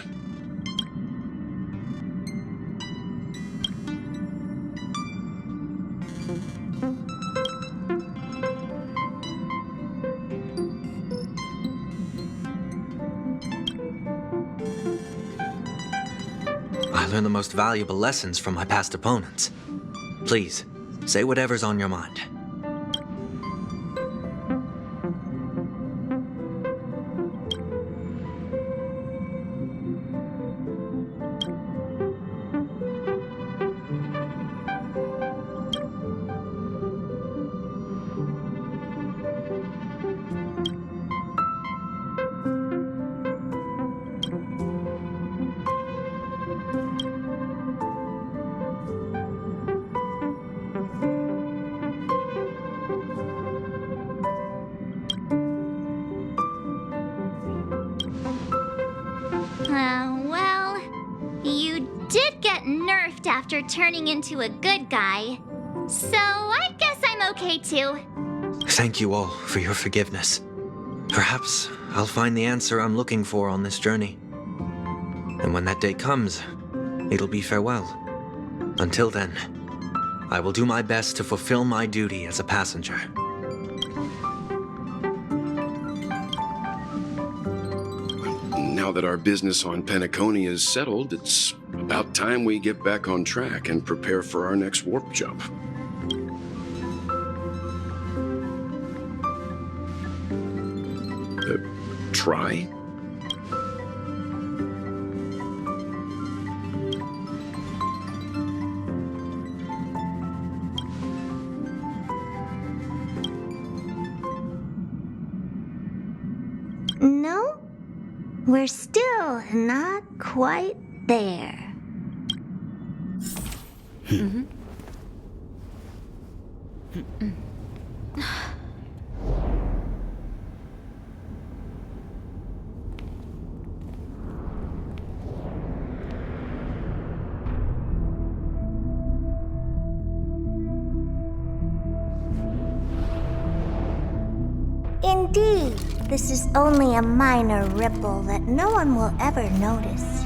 I learned the most valuable lessons from my past opponents. Please, say whatever's on your mind. Well, you did get nerfed after turning into a good guy. So I guess I'm okay too. Thank you all for your forgiveness. Perhaps I'll find the answer I'm looking for on this journey. And when that day comes, it'll be farewell. Until then, I will do my best to fulfill my duty as a passenger. Now that our business on Penacony is settled, it's about time we get back on track and prepare for our next warp jump. Try? No, we're still not quite there. Indeed, this is only a minor ripple that no one will ever notice.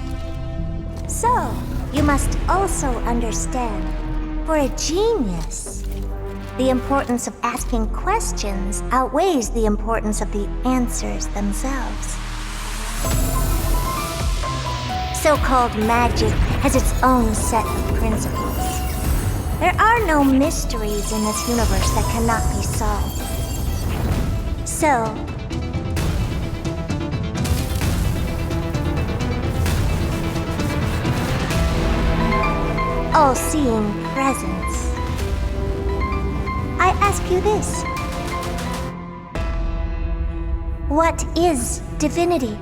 So, you must also understand, for a genius, the importance of asking questions outweighs the importance of the answers themselves. So-called magic has its own set of principles. There are no mysteries in this universe that cannot be solved. So, all-seeing presence, I ask you this. What is divinity?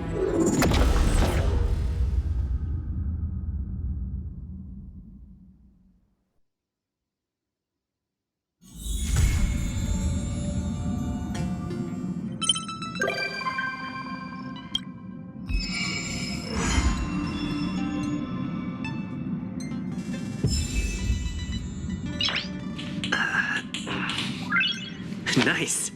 Nice.